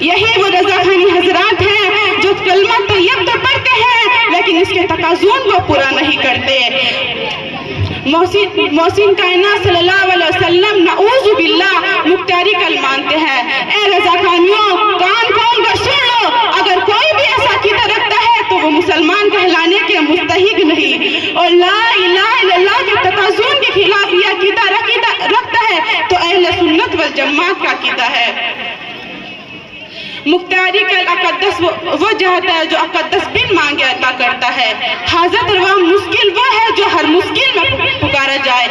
[SPEAKER 6] यही वो रजा खानी हजरात हैं जो कलमा तैयब तो पढ़ते हैं लेकिन इसके तकाज़ुन को पूरा नहीं करते। मोहसिन कायनात सल्लल्लाहु अलैहि वसल्लम नऊज़ु बिल्लाह मुख्तारी कल मानते हैं। ए रजा खानियों, कान खोल कर सुन लो, अगर कोई भी ऐसा अकीदा रखता है तो वो मुसलमान कहलाने के मुस्तहिक नहीं, और ला इलाहा इल्लल्लाह के तकाज़ुन के खिलाफ यह अकीदा रखता है तो अहले सुन्नत वल जमात का अकीदा है। मुख्तारी कल अकद्दस वो चाहता है जो अकद्दस बिन मांगे अता करता है। हाजत रवा मुश्किल वो है जो हर मुश्किल में पुकारा जाए।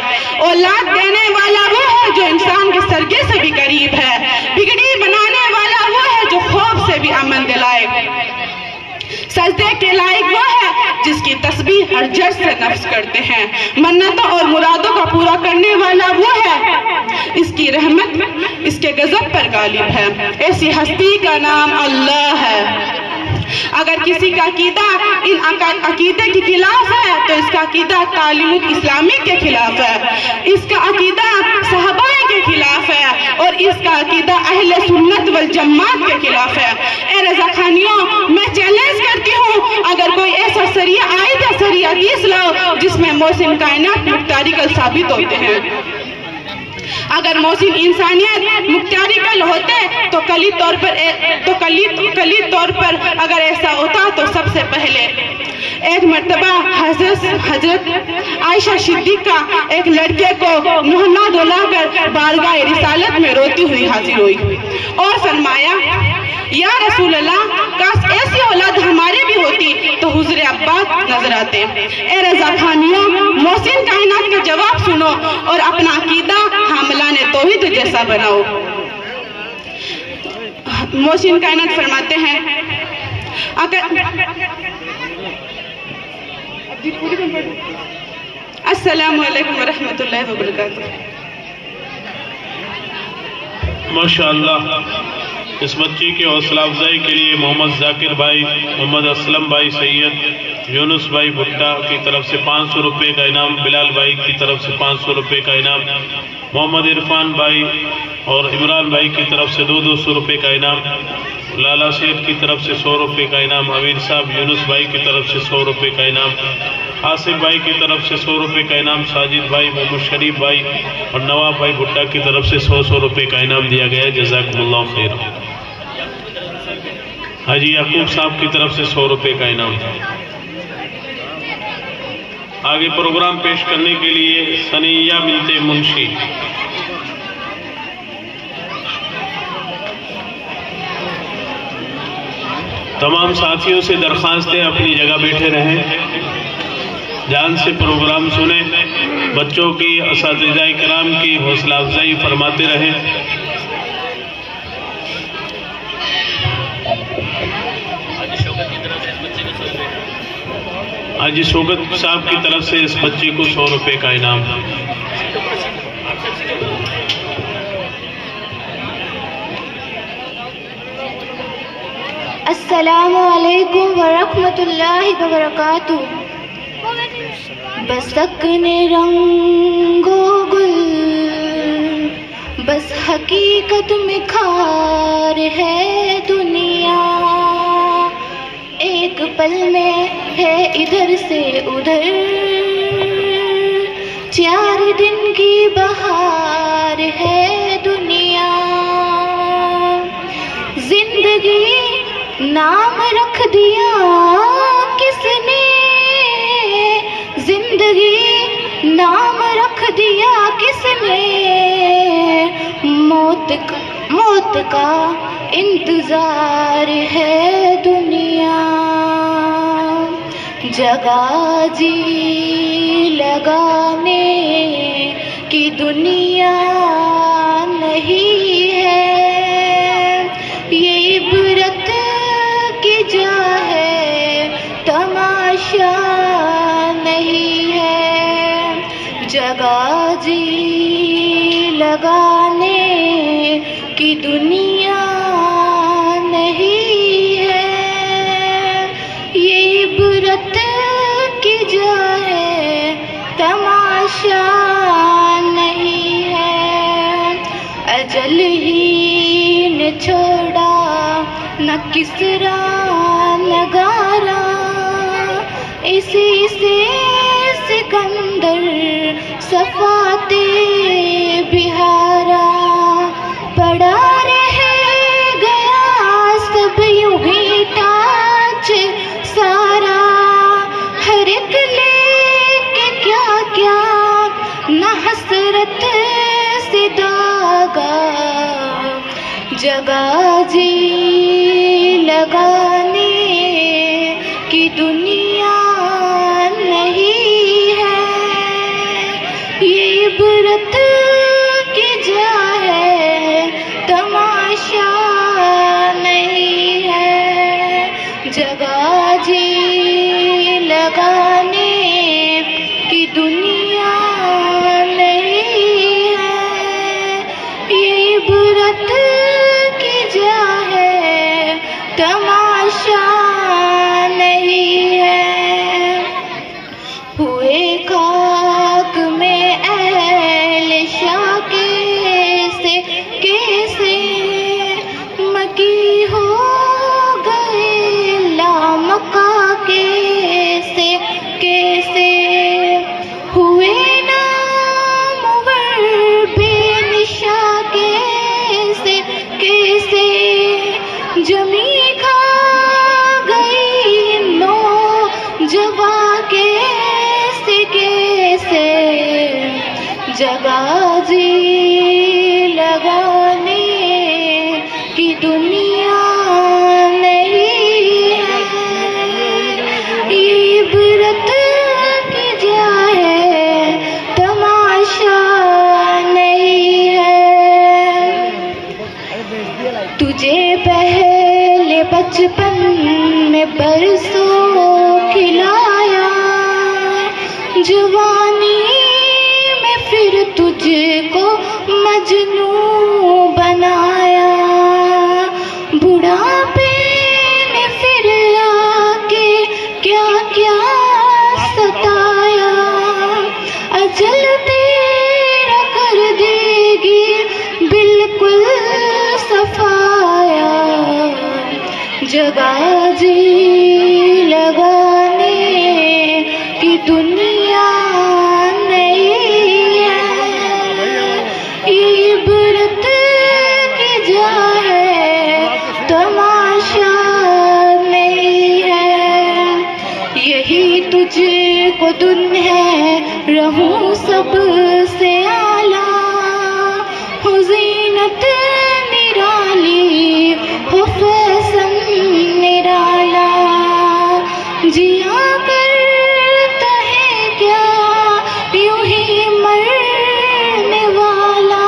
[SPEAKER 6] औलाद देने वाला वो है जो इंसान के सरगे से भी करीब है। बिगड़ी बनाने वाला वो है जो खौफ से भी अमन दिलाए। सजदे के लायक वो है जिसकी तस्बीह हर जज से नफ्स करते हैं। मन्नतों और मुरादों का पूरा करने वाला वो है, इसकी रहमत इसके गजब पर गालिब है। ऐसी हस्ती का नाम अल्लाह है। अगर किसी का अकीदा इन अकीदे के खिलाफ है तो इसका अकीदा तालीम इस्लामी के खिलाफ है, इसका अकीदा सहाबाए के खिलाफ है और इसका अकीदा अहले सुन्नत वल जमात के खिलाफ है। ए रजा खानियों, मैं चैलेंज करती हूँ, अगर कोई ऐसा सरिया आयत या सरिया हदीस लाओ जिसमें मोहसिन कायनात मुख्तारिकल साबित होते हैं। अगर मोहसिन इंसानियत मुख्तारिकल होते तो कली तौर पर अगर ऐसा होता तो सबसे पहले एक मर्तबा हजरत आयशा सिद्दीक़ा एक लड़के को नहला धुलाकर बारगाह रिसालत में रोती हुई हाजिर हुई और फरमाया, या रसूल अल्लाह, काश ऐसी औलाद हमारे भी होती तो हुज़ुर अब्बास नजर आते। ए रज़ा खानियों, मोहसिन कायनात का जवाब सुनो और अपना अकीदा हामिलाने तौहीद जैसा बनाओ। मोहसिन कायनात फरमाते हैं, अस्सलामु अलैकुम व रहमतुल्लाहि व बरकातुहू।
[SPEAKER 1] माशाअल्लाह, इस बच्ची की हौसला अफजाई के लिए मोहम्मद जाकिर भाई, मोहम्मद असलम भाई, सैयद यूनुस भाई भुट्टा की तरफ से 500 रुपये का इनाम, बिलाल भाई की तरफ से 500 रुपये का इनाम, मोहम्मद इरफान भाई और इमरान भाई की तरफ से 200 रुपये का इनाम, लाला सेठ की तरफ से 100 रुपये का इनाम, अमीर साहब यूनुस भाई की तरफ से 100 रुपये का इनाम, आसिफ भाई की तरफ से 100 रुपये का इनाम, साजिद भाई, मोहम्मद शरीफ भाई और नवाब भाई भुट्टा की तरफ से 100 रुपये का इनाम दिया गया है। जज़ाकुमुल्लाह खैर। हाजी याकूब साहब की तरफ से 100 रुपये का इनाम। आगे प्रोग्राम पेश करने के लिए सनिया बिनते मुंशी। तमाम साथियों से दरख्वास्त है अपनी जगह बैठे रहें, ध्यान से प्रोग्राम सुने, बच्चों की असातिज़ाए किराम की हौसला अफजाई फरमाते रहें। हाजी शौकत साहब की तरफ से इस बच्चे को 100 रुपये का इनाम।
[SPEAKER 3] अस्सलामु अलैकुम व रहमतुल्लाहि व बरकातुहू। बसकने रंगो गुल, बस हकीकत में खार है दुनिया। एक पल में है इधर से उधर, 4 दिन की बहार है दुनिया। जिंदगी नाम रख दिया किसने, जिंदगी नाम रख दिया किसने। मौत का इंतजार है दुनिया। जगह जी लगाने की दुनिया नहीं है, ये इबरत की जा है, तमाशा नहीं है। जगह जी लगाने की दुनिया नहीं है, ये इबरत की जाए तमाशा नहीं है। अजल ही ने छोड़ा न किसरा न गारा, इसी से सिकंदर सफाते बिहारा। पड़ा रह गया सब यूं ही टाच सारा, हर एक लेके क्या क्या न हसरत से दागा। जगह जी लगाने की दुनिया नहीं है, ये इबरत की जाए तमाशा नहीं है। जगह जी लगाने की दुनिया नहीं है, ये इबरत की जाए तमाशा नहीं है। हुए खाक में अहले शाह कैसे मकी हो गए लामका कैसे हुए नामवर बेनिशा कैसे जमी खा गई नो जवा कैसे जगह जी लगाने की दुनिया नहीं है, ये इबरत की जाए तमाशा नहीं है। तुझे पहले बचपन में बरसों खिलाया, जवानी में फिर तुझको मजनू बनाया। बुढ़ापे में फिर आके क्या क्या सताया, अजल तेरा कर देगी बिल्कुल सफाया। जगह जी लगाने की दुनिया नहीं है, ये इबरत की जाए तमाशा नहीं है। यही तुझको दुन है रहूं सबसे आला, हो जीनत निराली हो फैशन निराला। जिया करता है क्या यूं ही मरने वाला,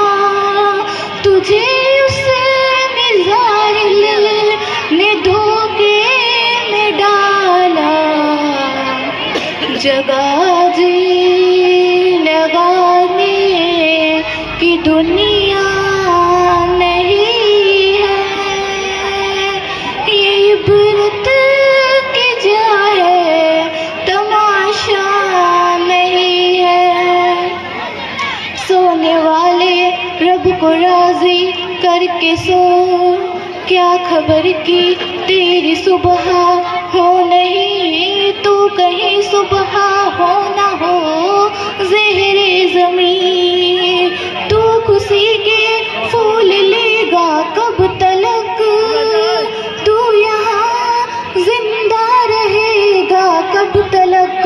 [SPEAKER 3] तुझे उस मिज़ाइल ने धोखे में डाला। जगह जी लगाने की दुनिया नहीं है, ये इबरत की जाए तमाशा नहीं है। सोने वाले रब को राजी करके सो, क्या खबर की तेरी सुबह हो नहीं, तू कहीं सुबह हो ना हो ज़हरे ज़मीं। तू खुशी के फूल लेगा कब तलक, तू यहाँ जिंदा रहेगा कब तलक।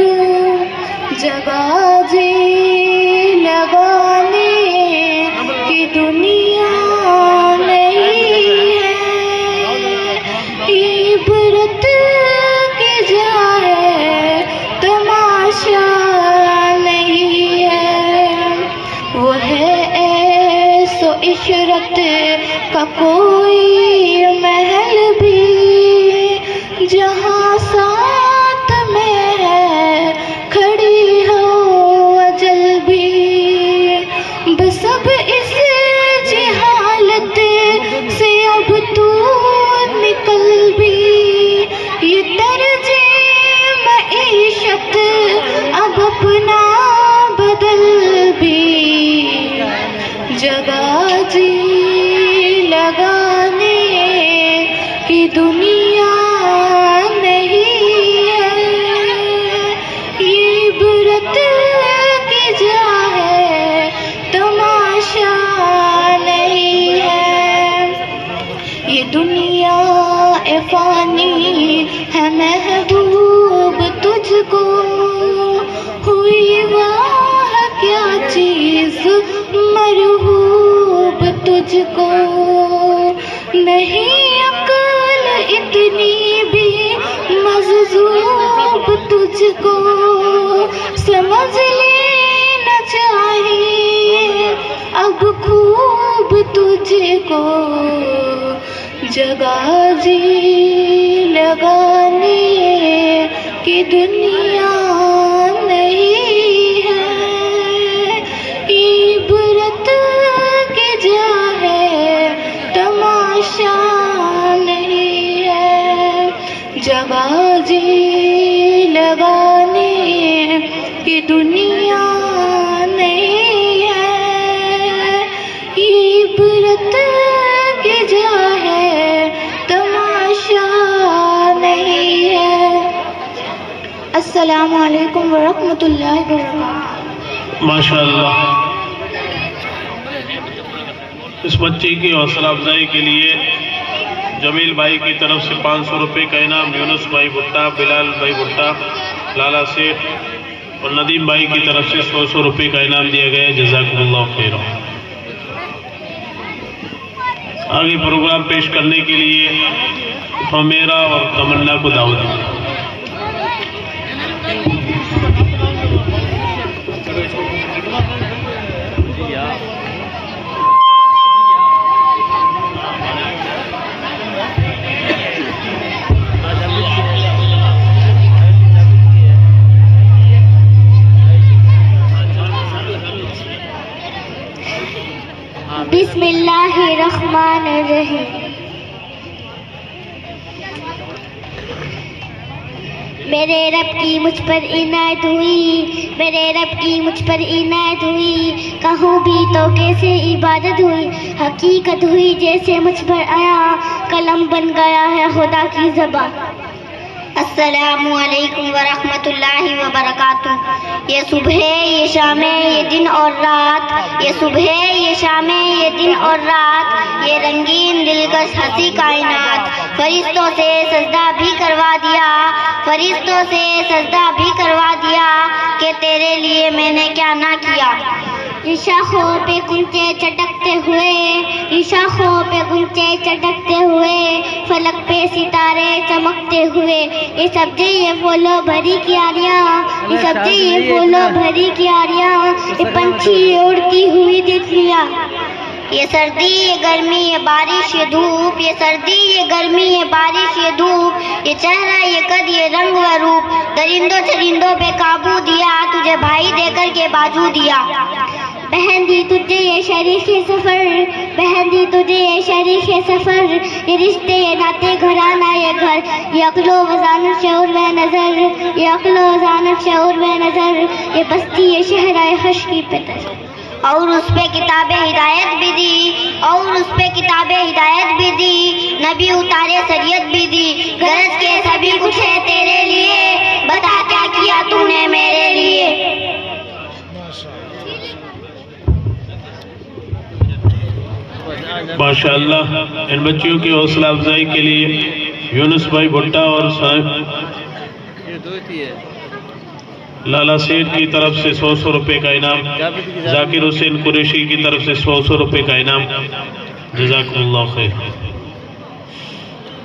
[SPEAKER 3] जगह जी लगाने की दुनिया नहीं है, ये इबरत की जाए तमाशा नहीं है। वो है ऐसो इशरत का कोई महल भी, जहाँ साथ में है खड़ी हो अजल भी। बस अब इस
[SPEAKER 2] भी जगह जी लगाने की दुनिया नहीं है, ये इबरत की जा है, तमाशा नहीं है। ये दुनिया ए फानी है महबूब तुझको, हुई वाह क्या चीज मरहूब तुझको। नहीं अक्ल इतनी भी मज़ज़ूब तुझको, समझ लेना चाहिए अब खूब तुझको। जगह जी लगाने की दुनिया नहीं है, इबरत की जा है, तमाशा नहीं है। जगह जी लगाने की दुनिया नहीं है, इबरत की जा है, तमाशा नहीं है। अस्सलामु अलैकुम वरहमतुल्लाहि वबरकातुहू।
[SPEAKER 1] माशाअल्लाह, इस बच्चे की हौसला अफजाई के लिए जमील भाई की तरफ से 500 रुपये का इनाम, यूनुस भाई भुट्टा, बिलाल भाई भुट्टा, लाला सेठ और नदीम भाई की तरफ से 100 रुपये का इनाम दिया गया है। जज़ाकुमुल्लाह खैर। आगे प्रोग्राम पेश करने के लिए हमेरा और तमन्ना को दावत दी।
[SPEAKER 3] बिस्मिल्लाहिर्रहमानिर्रहीम। मेरे रब की मुझ पर इनायत हुई, मेरे रब की मुझ पर इनायत हुई, कहूँ भी तो कैसे इबादत हुई, हकीकत हुई जैसे मुझ पर आया, कलम बन गया है खुदा की ज़बान। अस्सलामु अलैकुम वरहमतुल्लाहि वबरकातुहू। ये सुबह ये शामें ये दिन और रात, ये सुबह ये शामें ये दिन और रात, ये रंगीन दिलकश हंसी कायनात, फरिश्तों से सजदा भी करवा दिया, फरिश्तों से सजदा भी करवा दिया, कि तेरे लिए मैंने क्या ना किया। शाखों पे कुंचे चटकते हुए, शाखों पे कुंचे चटकते हुए, फलक पे सितारे चमकते हुए, ये सब्जी ये फूलों भरी क्यारियाँ, ये सब्जी ये फूलों भरी क्यारियाँ, ये पंछी ये उड़ती हुई तितलियाँ। ये सर्दी ये गर्मी ये बारिश ये धूप, ये सर्दी ये गर्मी ये बारिश ये धूप, ये चेहरा ये कद ये रंग व रूप, दरिंदों चरिंदों पे काबू दिया, तुझे भाई देकर के बाजू दिया। बहन दी तुझे ये शरीके सफ़र, बहन दी तुझे ये शरीके सफ़र, ये रिश्ते ये नाते घराना ये घर, ये अक्लो वज़ानत शऊर व नज़र, ये अक्लो वज़ानत शऊर व नज़र, ये बस्ती ये शहरा खश्की पे तर। और उस पे किताबें हिदायत भी दी, और उस पे किताबें हिदायत भी दी, नबी उतारे शरीयत भी दी, गरज के सभी कुछ है तेरे लिए, बता क्या किया तूने मेरे लिए।
[SPEAKER 1] माशाअल्लाह, इन बच्चियों की हौसला अफजाई के लिए यूनुस भाई भुट्टा और लाला सेठ की तरफ से 100 रुपये का इनाम, जाकिर हुसैन कुरैशी की तरफ से 100 रुपये का इनाम। जज़ाकुमुल्लाह खैर।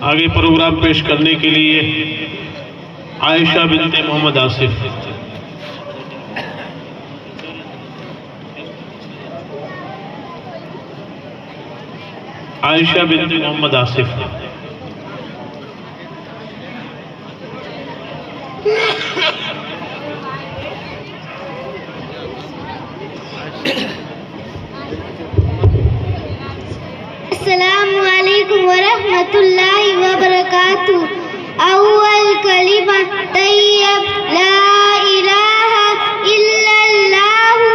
[SPEAKER 1] आगे प्रोग्राम पेश करने के लिए आयशा बिनते मोहम्मद आसिफ। आयशा बिनते मोहम्मद आसिफ।
[SPEAKER 3] अस्सलामु अलैकुम वरहमतुल्लाहि वबरकातुहू। अव्वल कलिमा तैयब ला इलाहा इल्लल्लाहु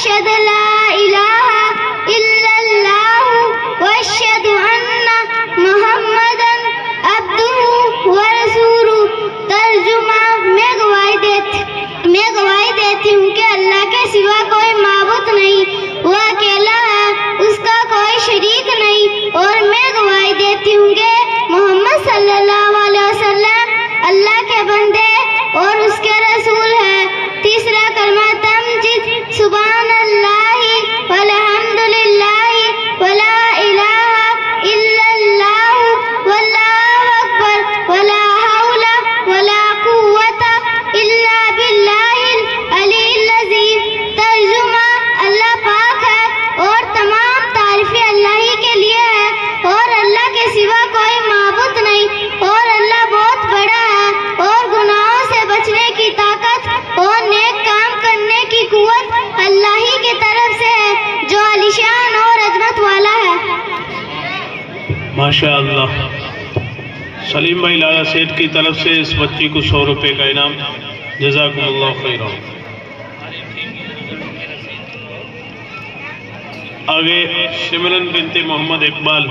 [SPEAKER 3] अशहदु ला इलाहा इल्लल्लाहु व अशहदु अन्ना मुहम्मदन अब्दुहु व रसूलुहु। तर्जुमा, मैं गवाही देती हूँ कि अल्लाह के सिवा कोई माबूद नहीं, वह अकेला है, उसका कोई शरीक नहीं, और मैं गवाही देती हूँ कि मोहम्मद सल्लल्लाहु अलैहि वसल्लम अल्लाह के बंदे और उसके रसूल है। तीसरा कलमा तमजीद, सुभानअल्लाहि वल्हम्दुलिल्लाहि वला इलाहा इल्लल्लाहु वल्लाहु अकबर वला हौला वला कुव्वता इल्ला बिल्लाहिल अलील अज़ीम। तर्जुमा, अल्लाह पाक है और तमाम तारीफें अल्लाह ही के लिए है, और अल्लाह के सिवा कोई माबूद नहीं, और अल्लाह बहुत बड़ा है, और गुनाहों से बचने की ताकत और नेक काम करने की कुव्वत अल्लाह ही की तरफ से है, जो आलिशान और अजमत वाला है।
[SPEAKER 1] माशा अल्लाह। सलीम भाई लाला सेठ की तरफ से इस बच्ची को 100 रुपये का इनाम। जज़ाकुमुल्लाह खैरन। आगे सिमरन बिनते मोहम्मद इकबाल।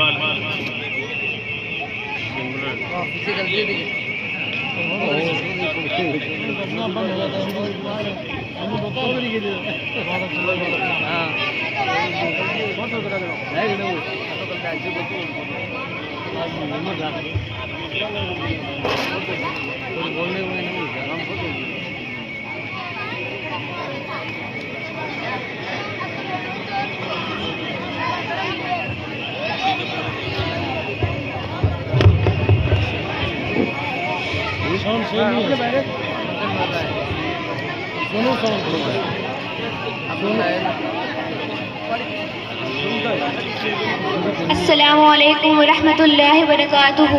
[SPEAKER 3] अस्सलामु अलैकुम व रहमतुल्लाहि व बरकातुहू।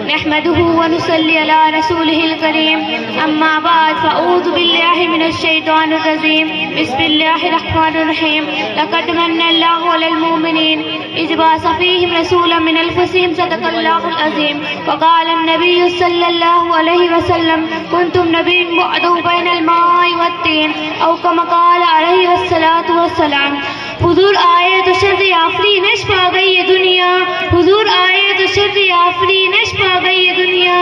[SPEAKER 3] नहमदुहू व नुसल्ली अला रसूलिहिल करीम। अम्मा बाद फ़अऊज़ु बिल्लाहि मिनश शैतानिर रजीम। बिस्मिल्लाहिर रहमानिर रहीम। लक़द मन्नल्लाहु अलल मुमिनीन इज़ बअस फ़ीहिम रसूलन मिन अनफ़ुसिहिम सदक़ल्लाहुल अज़ीम। व क़ाला अन्नबिय्यु सल्लल्लाहु अलैहि वसल्लम कुन्तुम नबिय्युन मुअद्दुन बैनल माइ वत्तीन औ कमा क़ाला अलैहि वस्सलातु वस्सलाम। हुजूर आए तो शर्र आफरीनश पा गई ये दुनिया, हुजूर आए तो शर्र आफरीनश पा गई ये दुनिया,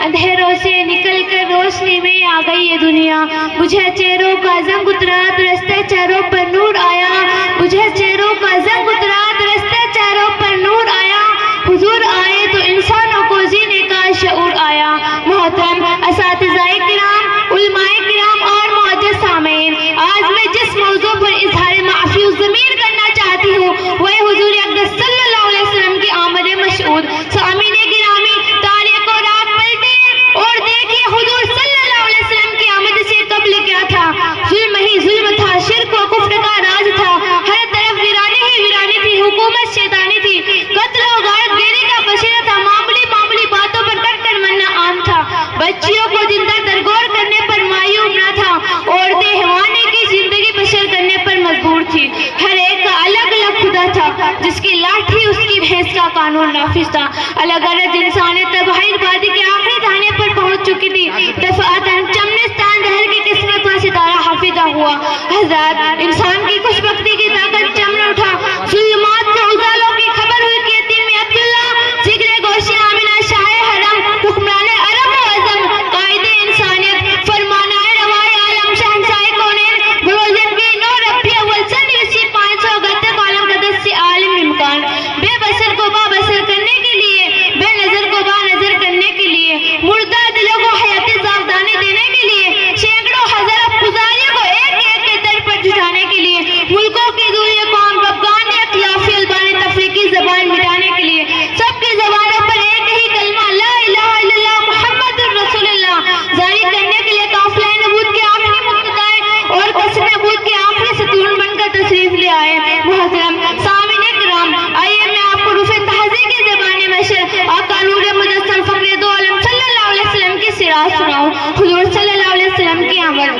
[SPEAKER 3] अंधेरों से निकल कर रोशनी में आ गई ये दुनिया। बुझे चेहरों का जंग उतरा तो रस्ते चेहरों पर नूर आया, बुझे चेहरों का जंग उतरा तो रस्ते चेहरों पर नूर आया। हुजूर आए तो इंसानों को जीने का शऊर आया। मोहतरम असातिज़ाए किराम, उलमाए किराम और मुअज़्ज़ज़ सामीन, आज मैं जिस मौजू पर इज़हार माफ़ी ज़मीर करना चाहती हूँ वह हुजूर अक़दस सल्लल्लाहु अलैहि वसल्लम की आमद मशहूद। सामीन गिरामी, तारीख़ और रात पलटे और देखिए हुजूर सल्लल्लाहु अलैहि वसल्लम की आमद से कब्ल क्या था। जुल्म ही जुल्म था, शिर्क व कुफ्र का राज था, हर तरफ वीरानी ही वीरानी थी, हुकूमत शैतानी थी, कत्ल और गारतगिरी का बशीरा था, मामूली मामूली बातों पर कट मरना आम था, बच्चियों को जिंदा दरगोर करने पर मायूम न था, औरतें हैवानी की जिंदगी बसर करने पर मजबूर थी। हर एक का अलग अलग खुदा था, जिसकी लाठी उसकी भैंस का कानून नाफिज था। अलग अलग इंसानियत तबाही बर्बादी के आखिरी दाने पर पहुंच चुकी थी। दफातन चमनिस्तान दहर की किस्मत का सितारा हाफिजा हुआ। हज़ार इंसान की खुशबख्ती की ताकत चमन उठा। जुल्मात के उजालों की खबर हुई कि यतीम अब्दुल्ला, जिक्र गोशे आमिना शाह हरम, हुक्मरान अरब व अज़म, कायदे इंसानियत, फरमानाए रवाए आलम, शहंशाह कौनैन, बरोजन की नौ रब्बी अव्वल सन इसी 500 गत्ते कौलम कदस से आलिम इम्कान, बेबसर को बाबसर करने के लिए, बेनजर को बानजर करने के लिए, मुर्दा दिलों को हयाती सावधानी देने के लिए, सैकड़ों हज़ार पुजारियों को एक एक के दर पर जुटाने के लिए, मुल्कों की दूरी कौम बगानी अखलाफी अलबानी तफरीकी ज़बान मिटाने के लिए, सबकी ज़बानों पर एक ही कलमा ला इलाहा इल्लल्लाह मुहम्मदुर रसूलुल्लाह जारी करने के लिए काफ़िला नबूवत के आखिरी मुक्तदाए और कसर नबूवत के आखिरी सतून बनकर तशरीफ ले आए। मोहतरम सामीन किराम, आइए मैं आपको रुफ़े तहज़ी की ज़बानी मशर आका नूर मुजस्सम फ़ख्र दो आलम सल्लल्लाहु अलैहि वसल्लम की सिरात सुनाऊं। हुजूर सल्लल्लाहु अलैहि वसल्लम की आमद।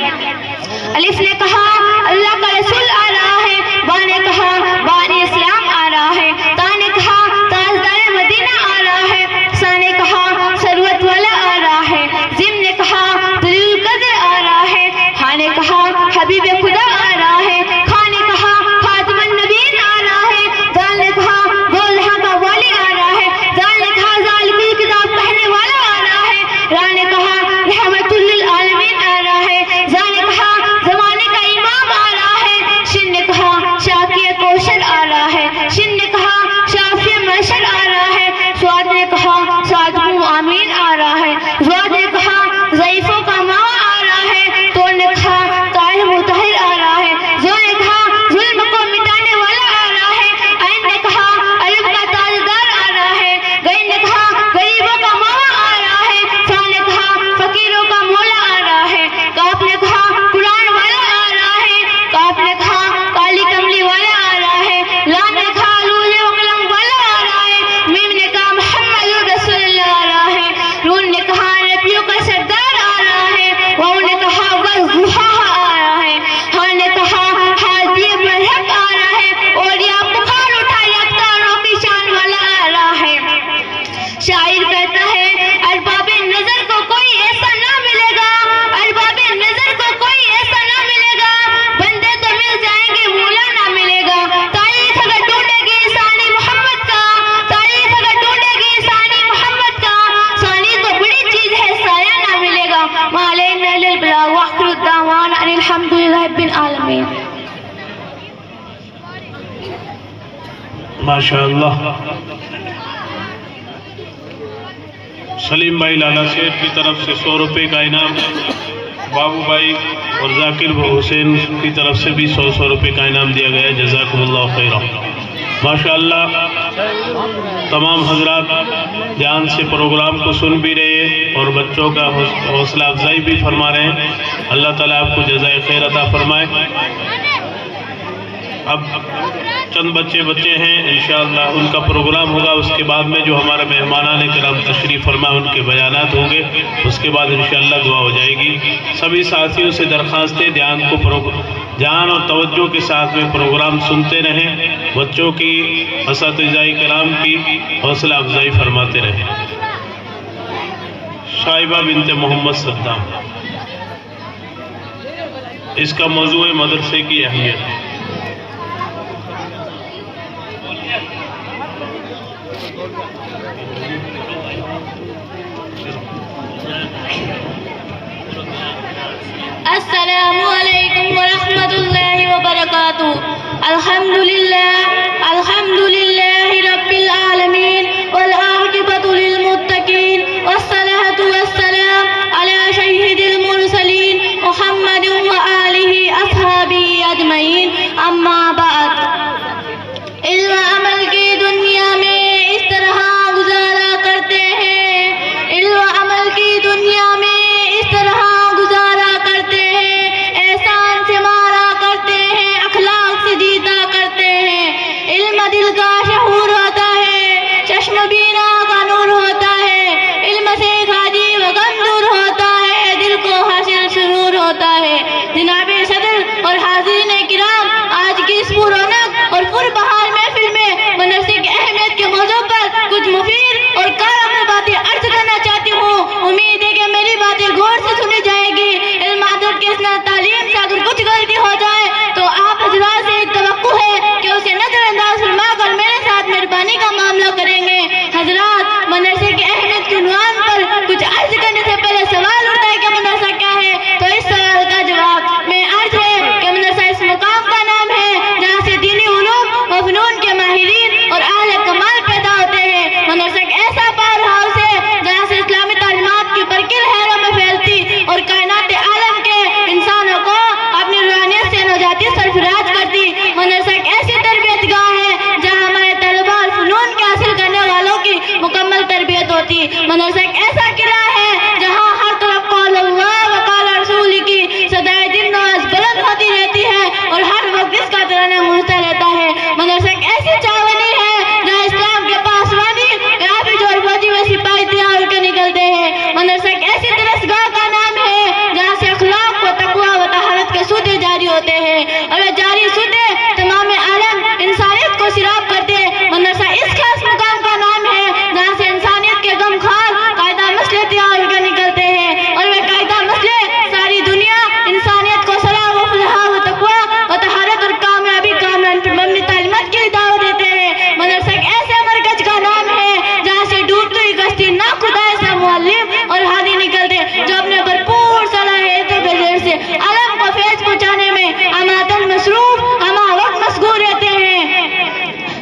[SPEAKER 3] अलिफ ने कहा अल्लाह का रसूल आ रहा है, बा ने कहा बानी इस्लाम आ रहा है, ता ने कहा ताजदार मदीना आ रहा है, सा ने कहा सरवत वाला आ रहा है, जिम ने कहा दलील कद्र आ रहा है, हा ने कहा हबीब खुदा आ रहा है, खा ने कहा रब्बिल आलमीन।
[SPEAKER 1] माशाअल्लाह। सलीम भाई लाला सेठ की तरफ से 100 रुपये का इनाम, बाबू भाई और जाकिर हुसैन की तरफ से भी 100 रुपये का इनाम दिया गया है। जज़ाकुमुल्लाह खैरा। माशाअल्लाह तमाम हजरात ध्यान से प्रोग्राम को सुन भी रहे हैं और बच्चों का हौसला अफजाई भी फरमा रहे हैं। अल्लाह ताला आपको जज़ाए खैर अता फरमाए। अब चंद बच्चे हैं, इंशाअल्लाह उनका प्रोग्राम होगा। उसके बाद में जो हमारे मेहमानाने किराम तशरीफ़ फरमा उनके बयानात होंगे। उसके बाद इंशाअल्लाह दुआ हो जाएगी। सभी साथियों से दरख्वास्त है ध्यान और तवज्जो के साथ में प्रोग्राम सुनते रहें। बच्चों की असातिज़ाए किराम की हौसला अफजाई फरमाते रहें। शाइबा बिनते मोहम्मद सद्दाम, इसका मौजूद है मदरसे की अहमियत।
[SPEAKER 3] अस्सलामु अलैकुम व रहमतुल्लाहि व बरकातुहू। अल्हम्दुलिल्लाहि रब्बिल आलमीन वल आक़िबतु लिल मुत्तक़ीन वस्सलातु वस्सलाम अला सय्यिदिल मुरसलीन मुहम्मदिन व आलिहि अस्हाबिही अजमईन। अम्मा बाद, इल्म अमल की दुनिया में इस तरह गुजारा करते हैं, इल्म अमल की दुनिया में इस तरह गुजारा करते हैं, एहसान से मारा करते हैं, अखलाक से जीता करते हैं। इल्म दिल का शऊर होता है, चश्म बीना का नूर होता है। इल्म से खाजी व गम दूर होता है, दिल को हासिल सुरूर होता है। जनाबे सदर और हाज़रीन किराम, आज की इस पुरौनक और पुरबहार महफिल में मदरसे की अहमियत के मौजू पर कुछ मुफीद और कारगर बातें अर्ज करना चाहती हूँ। उम्मीद है कि मेरी बातें गौर से सुनी जाएगी। इल्म अदब के इस्लाम तालीम से अगर कुछ गलती हो जाए तो आप हजरात से तवक्कुह है कि उसे नजरअंदाज फरमाकर मेरे साथ मेहरबानी का मामला करेंगे। हजरात, मदरसे की अहमियत के उन्वान पर कुछ अर्ज करने से पहले सवाल उठता है कि मदरसा क्या है। तो इस सवाल का जवाब में अर्ज है कि मदरसा इस मुकाम का नाम है जहाँ से दीनी उलूम व फनून के माहिरीन और आले कमाल पैदा होते हैं। मदरसा एक ऐसा पावर हाउस है जहाँ से इस्लामी तालीमात की बरकिल लहरों में फैलती और कायनात आलम के इंसानों को अपनी रूहानियत से नजाती सरफराज करती। मदरसा एक ऐसी तरबियतगाह है जहाँ हमारे तलबा और फनून के हासिल करने वालों की मुकम्मल तरबियत होती। मदरसा एक ऐसा किला है जहाँ हर तरफ कौल अल्लाह व कौल रसूल की सदाए दिन नमाज बुलंद होती रहती है और हर वक्त इसका तराना गूंजता रहता है। मदरसा एक ऐसी चावनी है जहाँ इस्लाम के पासवानी हाफिज और फौजी व सिपाही तैयार होकर निकलते हैं। मदरसा एक ऐसी दरसगाह का नाम है जहाँ से अखलाक व तकवा व तहारत के सूदे जारी होते हैं और वे जारी सूदे तमाम आलम इंसानियत को सिराब करते हैं। मदरसा इस खास मुकाम का नाम है जहाँ से इंसानियत के गमखार कायदा मसले तैयार होकर निकलते हैं और वे कायदा मसले सारी दुनिया इंसानियत को सलाह व फलाह व तकवा व तहारत और कामयाबी कामरान पर मबनी तालीमात की दावत देते हैं। मदरसा एक ऐसे मरकज का नाम है जहाँ से डूबती हुई कश्ती ना खुदा से मुअल्लिम और हादी निकलते जो अपने भरपूर सलाहियतों के जरिए से आलम को फैज पहुँचाने में अमातन मसरूफ हमा वक्त मशगूल रहते हैं।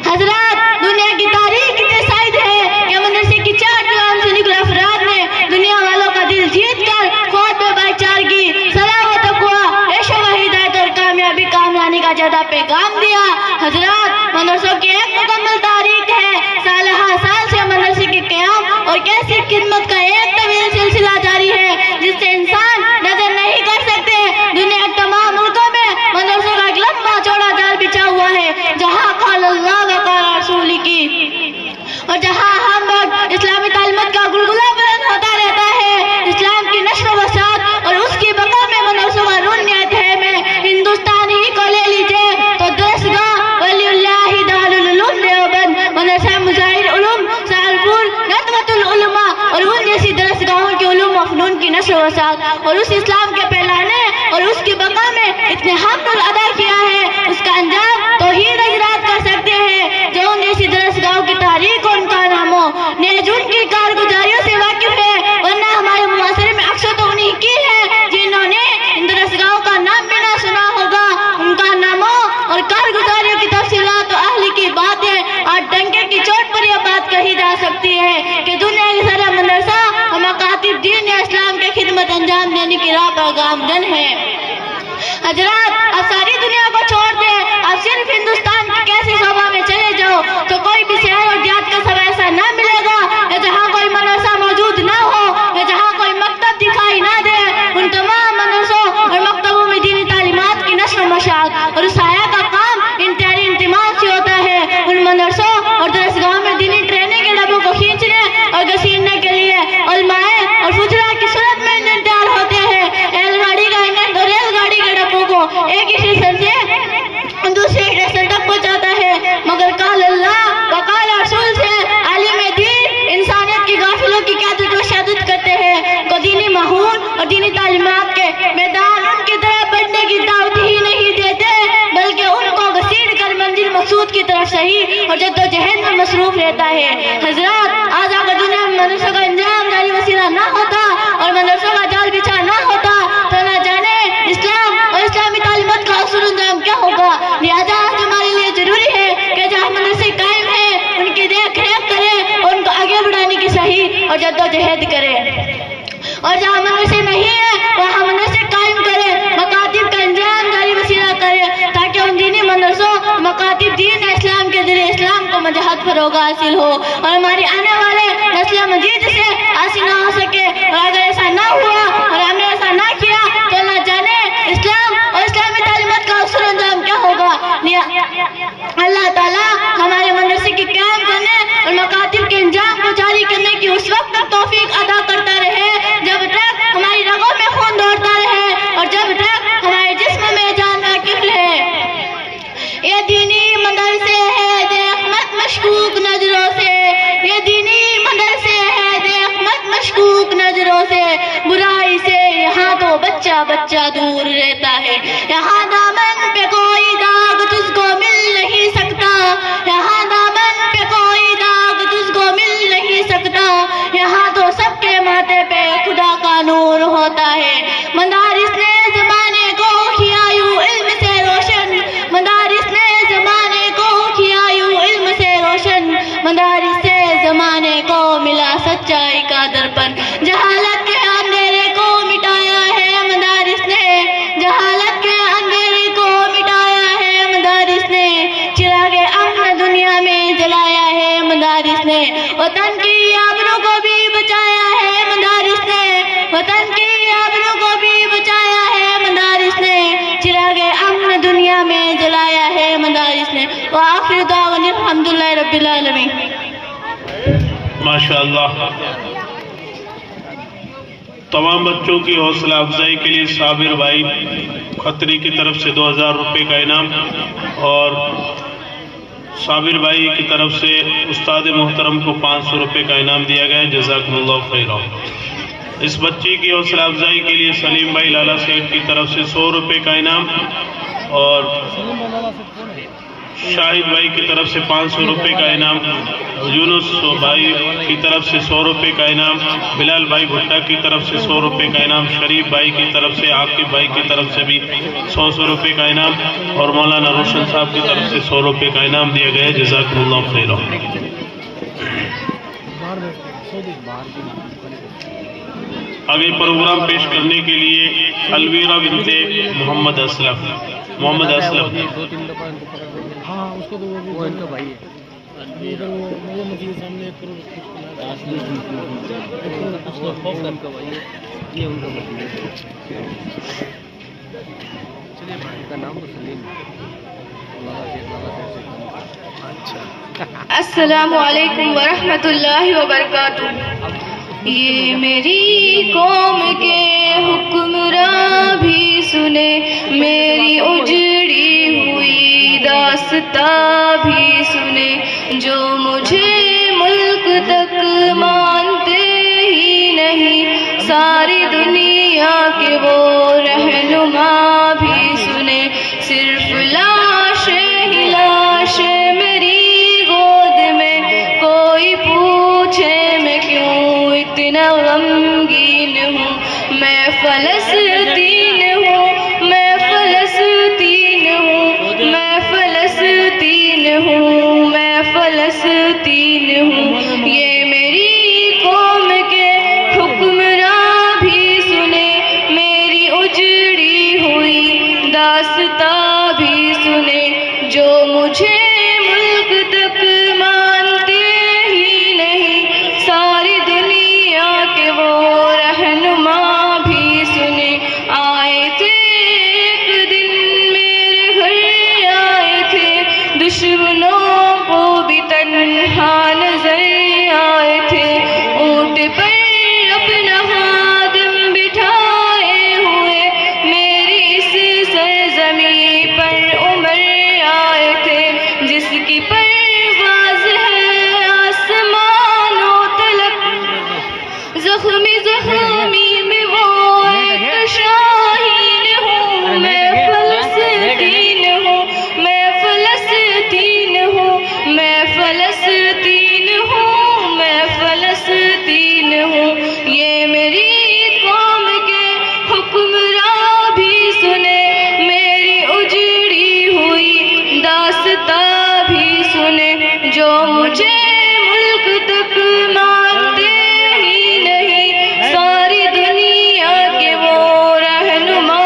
[SPEAKER 3] हजरात, दुनिया की तारीख इतनी शायद है कि मदरसे की 4 दीवार से निकले अफराद ने दुनिया वालों का दिल जीत कर खौफ में भाईचारगी, सलाह व तकवा, ऐशो व हिदायत और कामयाबी कामरानी का ज्यादा पैगाम दिया। हजरात, मदरसों की एक मुकम्मल तारीख है। साल से मदरसे के क़याम और कैसी खिदमत का एक तवील सिलसिला जारी है जिससे इंसान नजर नहीं कर सकते। दुनिया के तमाम मुल्कों में मदरसों का एक लंबा चौड़ा जाल बिछा हुआ है जहाँ कौल अल्लाह व कौल रसूल की और जहाँ हम वक्त इस्लामी तालीमत का गुलगुला बुलंद होता रहता है। इस्लाम की नश्र व सात और उसकी बका में मदरसों का रुनियत है। मैं हिंदुस्तान ही को ले लीजिए तो दरसगाह वलीउल्लाह दारुल उलूम देवबंद, मदरसा मुजाहिर उलूम सालपुर, नदवतुल उलमा और उन जैसी दरसगाहों के उलूम व फनून की नश्र व सात और उस इस्लाम के फैलाने और उसकी बका में इतने हक़ अदा किया है, उसका अंजाम तो ही हजरात कर सकते हैं जो उन जैसी दरसगाहों की तारीख और उनका नामों नेज उनकी कारगुजारियों से वाकिफ है। वरना हमारे मुआशरे में अक्सर तो उन्हीं की है जिन्होंने इन दरसगाहों का नाम भी ना सुना होगा राह पर गामजन है। हजरात, आप सारी दुनिया को छोड़ दे, आप सिर्फ हिंदुस्तान की कैसी शोभा में चले जाओ तो कोई भी शहर और देहात का सब ऐसा ना मिलेगा या जहाँ कोई मदरसा मौजूद ना हो या जहाँ कोई मकतब दिखाई ना दे। उन तमाम मदरसों और मकतबों में दीनी तालीमात की नस्ल मशाक और साया का काम इंतहाई इंतमाम से होता है। उन मदरसों और दरसगाहों में दीनी ट्रेनिंग के डब्बों को खींचने और घसीटने के लिए उलमाए और फुजरा की सूरत में इंतजार होते हैं। रेलगाड़ी का इंजन और रेलगाड़ी के डब्बों को एक ही स्टेशन से दूसरे स्टेशन तक पहुंचाता है, मगर काल अल्लाह व काल रसूल से आलिम दीन इंसानियत की गाफिलों की क़यादत व शहादत करते हैं को दीनी माहौल और दीनी तालीमात के मैदान उनकी तरफ बढ़ने की दावत ही नहीं देते, बल्कि उनको घसीट कर मंजिल मकसूद की तरफ सही और जद्दोजहद में मसरूफ रहता है। हजरात, आज अगर दुनिया में मदरसों का इंतजाम जारी वसीला ना होता और मदरसों का जाल बिछा ना होता तो ना जाने इस्लाम और इस्लामी तालीमात का असूल अंजाम क्या होगा। लिहाजा आज हमारे लिए जरूरी है कि जहाँ मदरसे कायम है उनकी देख रेख करें और उनको आगे बढ़ाने की सही और जद्दोजहद करें, और जहाँ मदरसे नहीं है वहाँ मदरसे कायम करें, मकातिब का इंतजाम जारी वसीला करें ताकि उन दीनी मदरसों मकातिब दीन इस्लाम के जरिए इस्लाम को मजहद फरोग हासिल हो और हमारी आने वाले नस्ल मजीद से हासिल ना हो सके। और अगर ऐसा ना हुआ और हमने ऐसा ना किया तो ना जाने इस्लाम और इस्लामी तालीमात का असूल अंजाम क्या होगा। अल्लाह ताला हमारे मदरसे की कायम करने और मकातिब के इंतजाम को जारी करने की उस वक्त तक तौफीक अदा करता रहे जब तक हमारी रगों में खून दौड़ता रहे और जब तक हमारे जिस्म में जान वाकिफ रहे। ये दीनी मदरसे है, देख मत मशकूक नजरों से, ये दीनी मदरसे है, देख मत मशकूक नजरों से, बुराई से यहाँ तो बच्चा बच्चा दूर रहता है। यहाँ दामन पे कोई दाग तुझको मिल नहीं सकता, यहाँ दामन पे कोई दाग तुझको मिल नहीं सकता, यहाँ तो सबके माथे पे खुदा का नूर होता है। मदारिस ने जमाने को किया यूं इल्म से रोशन, मदारिस ने जमाने को किया यूं इल्म से रोशन, मदारिस से जमाने को मिला सच्चाई का दर्पण, जहालत के अंधेरे को मिटाया है मदारिस ने, जहालत के अंधेरे को मिटाया है मदारिस ने, चिरागे अमन दुनिया में जलाया है मदारिस ने, वतन की आबरू को भी बचाया है मदारिस ने, वतन की आबरू को भी बचाया है मदारिस ने, चिरागे अमन दुनिया में जलाया है मदारिस ने। व आखिर दावनी अल्हम्दुलिल्लाह रब्बिल आलमीन।
[SPEAKER 1] माशाअल्लाह। तमाम बच्चों की हौसला अफजाई के लिए साबिर भाई खत्री की तरफ से 2000 रुपये का इनाम और साबिर भाई की तरफ से उस्ताद मोहतरम को 500 रुपये का इनाम दिया गया है। जज़ाकुमुल्लाह खैर। इस बच्ची की हौसला अफजाई के लिए सलीम भाई लाला सेठ की तरफ से 100 रुपये का इनाम और शाहिद भाई की तरफ से 500 रुपये का इनाम, यूनुस भाई की तरफ से 100 रुपये का इनाम, बिलाल भाई भुट्टा की तरफ से 100 रुपये का इनाम, शरीफ भाई की तरफ से, आकिब भाई की तरफ से भी 100 रुपये का इनाम और मौलाना रोशन साहब की तरफ से 100 रुपये का इनाम दिया गया है। जज़ाकुमुल्लाह खैर। आगे प्रोग्राम पेश करने के लिए अलवीरा बिनते मोहम्मद असलम।
[SPEAKER 5] हाँ उसको तो वो इनका भाई है, इधर वो मुझे मस्जिद सामने 1 करोड़ उनका भाई है, ये उनका भाई है। चलिए भाई का नाम तो सलीम। अच्छा।
[SPEAKER 3] अस्सलामु अलैकुम व रहमतुल्लाहि व बरकातुहू। ये मेरी कौम के हुक्मरां भी सुने, मेरी उजड़ी हुई दास्ता भी सुने, जो मुझे मुल्क तक मानते ही नहीं, सारी दुनिया के वो रहनुमा भी सुने। सिर्फ लाशें ही लाशें मेरी गोद में, कोई पूछे मैं क्यों इतना गमगीन हूँ। मैं फलस्तीन हूँ, मैं फलस्तीन हूँ, मैं फलस्तीन हूँ, मैं फलस्तीन हूँ। ये मेरी कौम के हुक्मरां भी सुने, मेरी उजड़ी हुई दास्तां भी सुने, जो मुझे मुल्क तक मानते ही नहीं, सारी दुनिया के वो रहनुमा भी सुने। आए थे एक दिन मेरे घर, आए थे दुश्मनों को भी तन्हा नजर आए थे, ऊंट पर अपना खादिम बिठाए हुए मेरी इस सरजमी पर उमर आए थे, जिसकी परवाज़ है आसमानों तलक, ज़ख्मी ज़ख्मी में वो एक शाहीन हूँ। मैं फ़लस्तीन हूँ, मैं फ़लस्तीन हूँ, मैं फ़लस्तीन हूँ, मैं फ़लस्तीन हूँ। ये मेरी कौम के हुक्मरां भी सुने, मेरी उजड़ी हुई दास्तां भी सुने, जो मुझे मुल्क तक मानते ही नहीं, सारी दुनिया के वो रहनुमा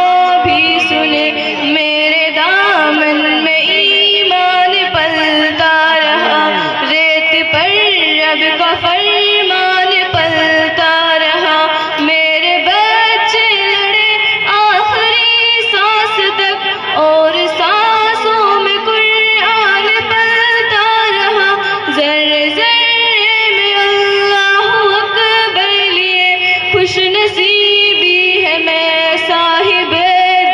[SPEAKER 3] भी सुने। मेरे दामन में ईमान पलता रहा, रेत पर रब का फरमान पलता रहा, मेरे बच्चे लड़े आखिरी सांस तक, और सांसों में कुरान पलता रहा। ज़र्रे ज़र्रे में अल्लाहु अकबर लिए खुश नसीबी है, मैं साहिब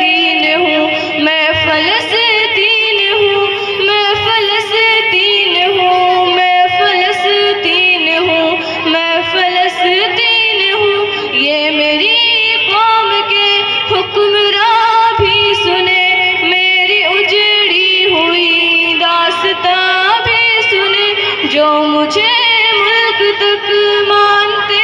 [SPEAKER 3] दीन हूँ। मैं फ़लस्तीन हूँ, मैं फ़लस्तीन हूँ, मैं फ़लस्तीन हूँ, मैं फ़लस्तीन हूँ। ये मेरी कौम के हुक्मरां भी सुने, मेरी उजड़ी हुई दास्तां भी सुने, जो मुझे मुल्क तक मानते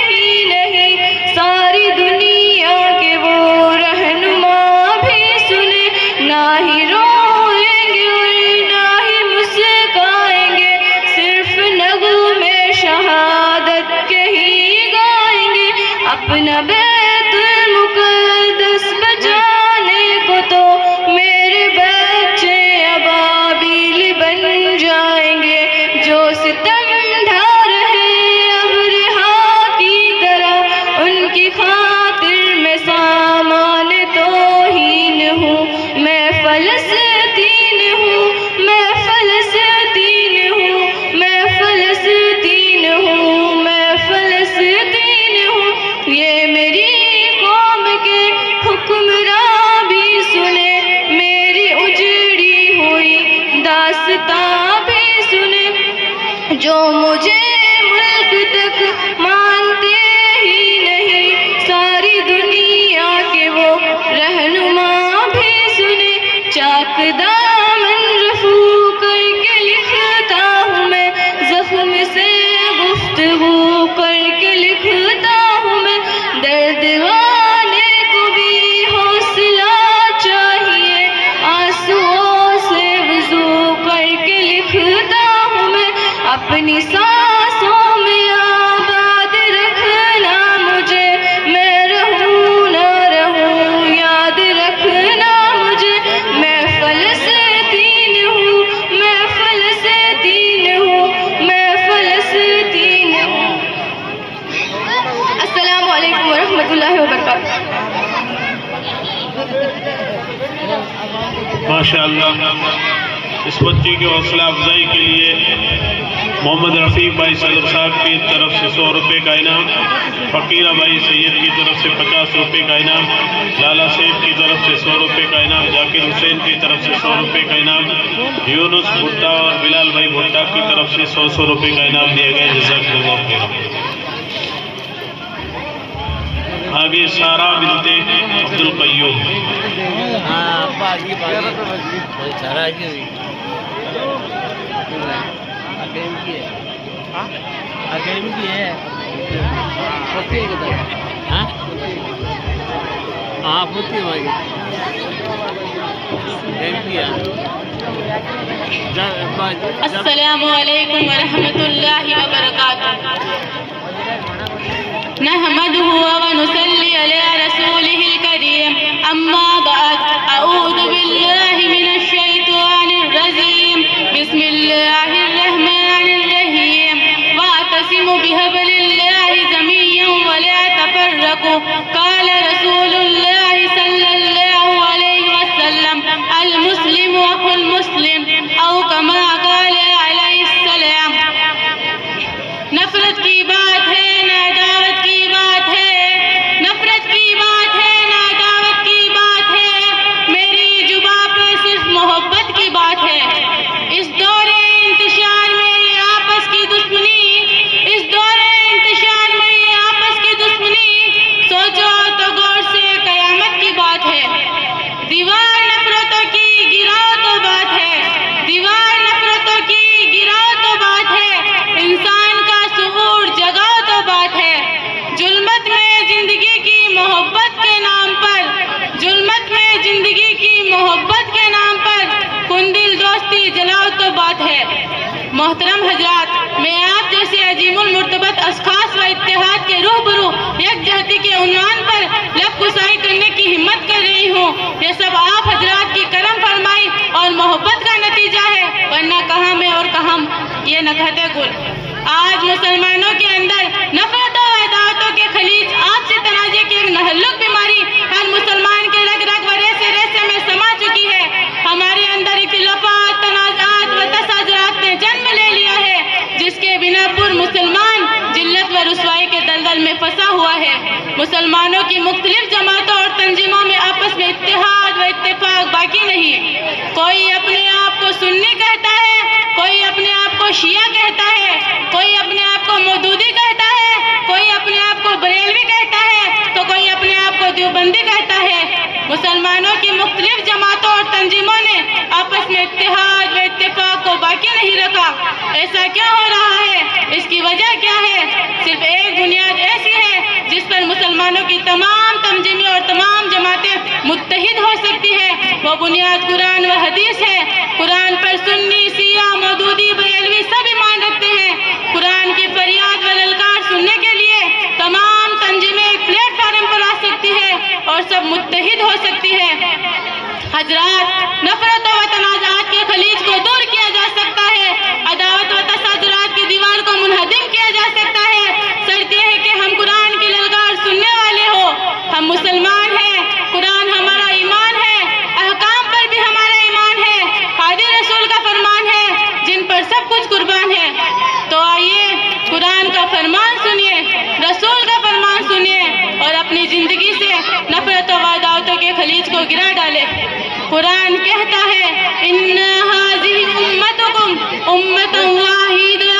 [SPEAKER 3] ही नहीं, सारी दुनिया के वो रहनुमा भी सुने। ना ही रोएंगे और ना ही मुस्काएंगे, सिर्फ नगमे शहादत के ही गाएंगे। अपना बैतुल मुक़द्दस बचाने को तो मेरे बच्चे अबाबिल बन जाएंगे, जो सितम ढा रहे अब रिहा की तरह, उनकी खातिर मैं सामान तौहीन हूँ। मैं फ़लस्तीन हूँ, मैं फ़लस्तीन हूँ, मैं फ़लस्तीन हूँ, मैं फ़लस्तीन हूँ। ये मेरी कौम के हुक्मरां भी सुने, मेरी उजड़ी हुई दास्तां भी सुने, जो मुझे मुल्क तक मानते ही नहीं, सारी दुनिया के वो रहनुमा भी सुने। चाक दामन रफू करके लिखता हूँ मैं, ज़ख्म से गुफ्तगू करके लिखता हूँ मैं, दर्द गाने को भी हौसला चाहिए, आंसुओं से वज़ू करके लिखता हूँ मैं। अपनी सांसों में आबाद रखना मुझे, मैं रहूं ना रहूं याद रखना मुझे। मैं फ़लस्तीन हूँ, मैं फ़लस्तीन हूँ, मैं फ़लस्तीन हूँ। अस्सलामु अलैकुम वरहमतुल्लाहि वबरकातुहू।
[SPEAKER 1] माशाअल्लाह, इस बच्ची की हौसला अफजाई के लिए मोहम्मद रफ़ीक भाई सदर साहब की तरफ से 100 रुपये का इनाम, फ़कीरा भाई सैयद की तरफ से 50 रुपये का इनाम, लाला सेठ की तरफ से 100 रुपये का इनाम, जाकिर हुसैन की तरफ से 100 रुपये का इनाम, यूनुस भुट्टा और बिलाल भाई भुट्टा की तरफ से 100 रुपये का इनाम दिया गया। जज़ाकल्लाहु खैर। आगे सारा बिनते अब्दुल कय्यूम।
[SPEAKER 2] अस्सलामु अलैकुम वरहमतुल्लाहि वबरकातुहू। नहमदुहु व नुसल्ली अला रसूलिहिल करीम।
[SPEAKER 7] बात है। मोहतरम हजरात, मैं आप जैसे अजीमुल मुर्तबत अशखास व इत्तेहाद के रूबरू यकजहती के उन्वान पर लब कुसाई करने की हिम्मत कर रही हूँ। ये सब आप हजरात की करम फरमाई और मोहब्बत का नतीजा है, वरना कहाँ मैं और कहाँ ये नकहते गुल। आज मुसलमानों के अंदर नफरतों व अदावतों के खलीज आपसी तनाजे की एक नहल्लुक बीमारी हर मुसलमान के रग रग व रेसे रेसे में समा चुकी है। हमारे अंदर इख्तिलाफात, तनाज़ात व तसाज़ुरात ने जन्म ले लिया है, जिसके बिना पुर मुसलमान जिल्लत व रुसवाई के दलदल में फंसा हुआ है। मुसलमानों की मुख्तलिफ जमातों और तंजीमों में आपस में इत्तेहाद व इत्तेफाक बाकी नहीं। कोई अपने आप को सुन्नी कहता है, कोई अपने आप को शिया कहता है, कोई अपने आप को मौदूदी कहता है, कोई अपने आप को बरेलवी कहता है, तो कोई अपने आप को देवबंदी कहता है। मुसलमानों की मुख्तलिफ जमातों और तंजीमों ने आपस में इत्तेहाद व इत्तेफाक को बाकी नहीं रखा। ऐसा क्यों हो रहा है? इसकी वजह क्या है? सिर्फ एक बुनियाद ऐसी है जिस पर मुसलमानों की तमाम तंजीमें और तमाम जमातें मुत्तहिद हो सकती है। वो बुनियाद कुरान व हदीस है। कुरान पर सुन्नी, सिया, मौदूदी, बरेलवी सब ईमान रखते हैं। कुरान की फरियाद व ललकार सुनने के लिए तमाम तंजीमें एक प्लेटफॉर्म पर आ सकती है और सब मुत्तहिद हो सकती है। हजरात, नफरतों व तनाज़ात के खलीज को दूर किया जा सकता है, अदावत व तसादुरात की दीवार को मुनहदिम किया जा सकता है। शर्त यह है कि हम कुरान की ललकार सुनने वाले हो। हम मुसलमान हैं, कुरान हमारा ईमान है, अहकाम पर भी हमारा ईमान है, हादी रसूल का फरमान है जिन पर सब कुछ कुर्बान है। तो आइए कुरान का फरमान सुनिए, रसूल का फरमान सुनिए और अपनी जिंदगी से नफरतों व अदावतों के खलीज को गिरा डाले। कुरान कहता है, इन्ना हाज़िही उम्मतुकुम उम्मतन वाहिदा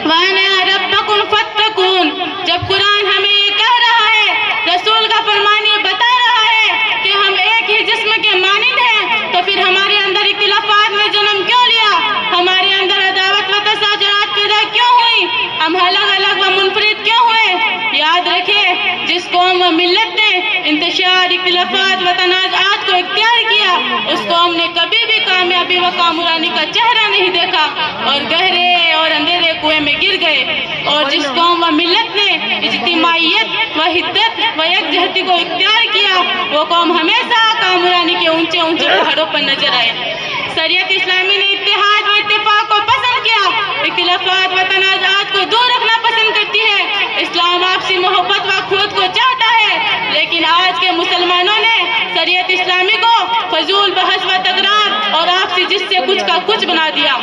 [SPEAKER 7] व अना रब्बकुम फत्तकून। जब कुरान हमें ये कह रहा है, रसूल का फरमान ये बता रहा है कि हम एक ही जिस्म के मानिंद हैं, तो फिर हमारे अंदर इख्तिलाफात ने जन्म क्यों लिया? हमारे अंदर अदावत व तसाज़ुरात पैदा क्यों हुई? हम अलग अलग व मुनफरिद क्यों हुए? याद रखें, जिस कौम व मिल्लत ने इंतशार, इख्तिलाफात व तनाज़ात को इख्तियार किया, उस कौम ने कभी भी कामयाबी व कामरानी का चेहरा नहीं देखा और गहरे और अंधेरे कुएं में गिर गए। और जिस कौम व मिल्लत ने इज्तिमाइयत व हिद्दत व यकजहती को इख्तियार किया, वो कौम हमेशा कामरानी के ऊंचे ऊंचे पहाड़ों पर नजर आए। शरीयत इस्लामी ने इत्तेहाद व इत्तेफाक को पसंद किया, इख्तिलाफात व तनाज़ात को दूर रखना पसंद करती है। इस्लाम आपसी मोहब्बत व खुद को चाहता है, लेकिन आज के मुसलमानों ने शरीयत इस्लामी को फजूल बहस व तकरार और आपसी जिससे कुछ का कुछ बना दिया।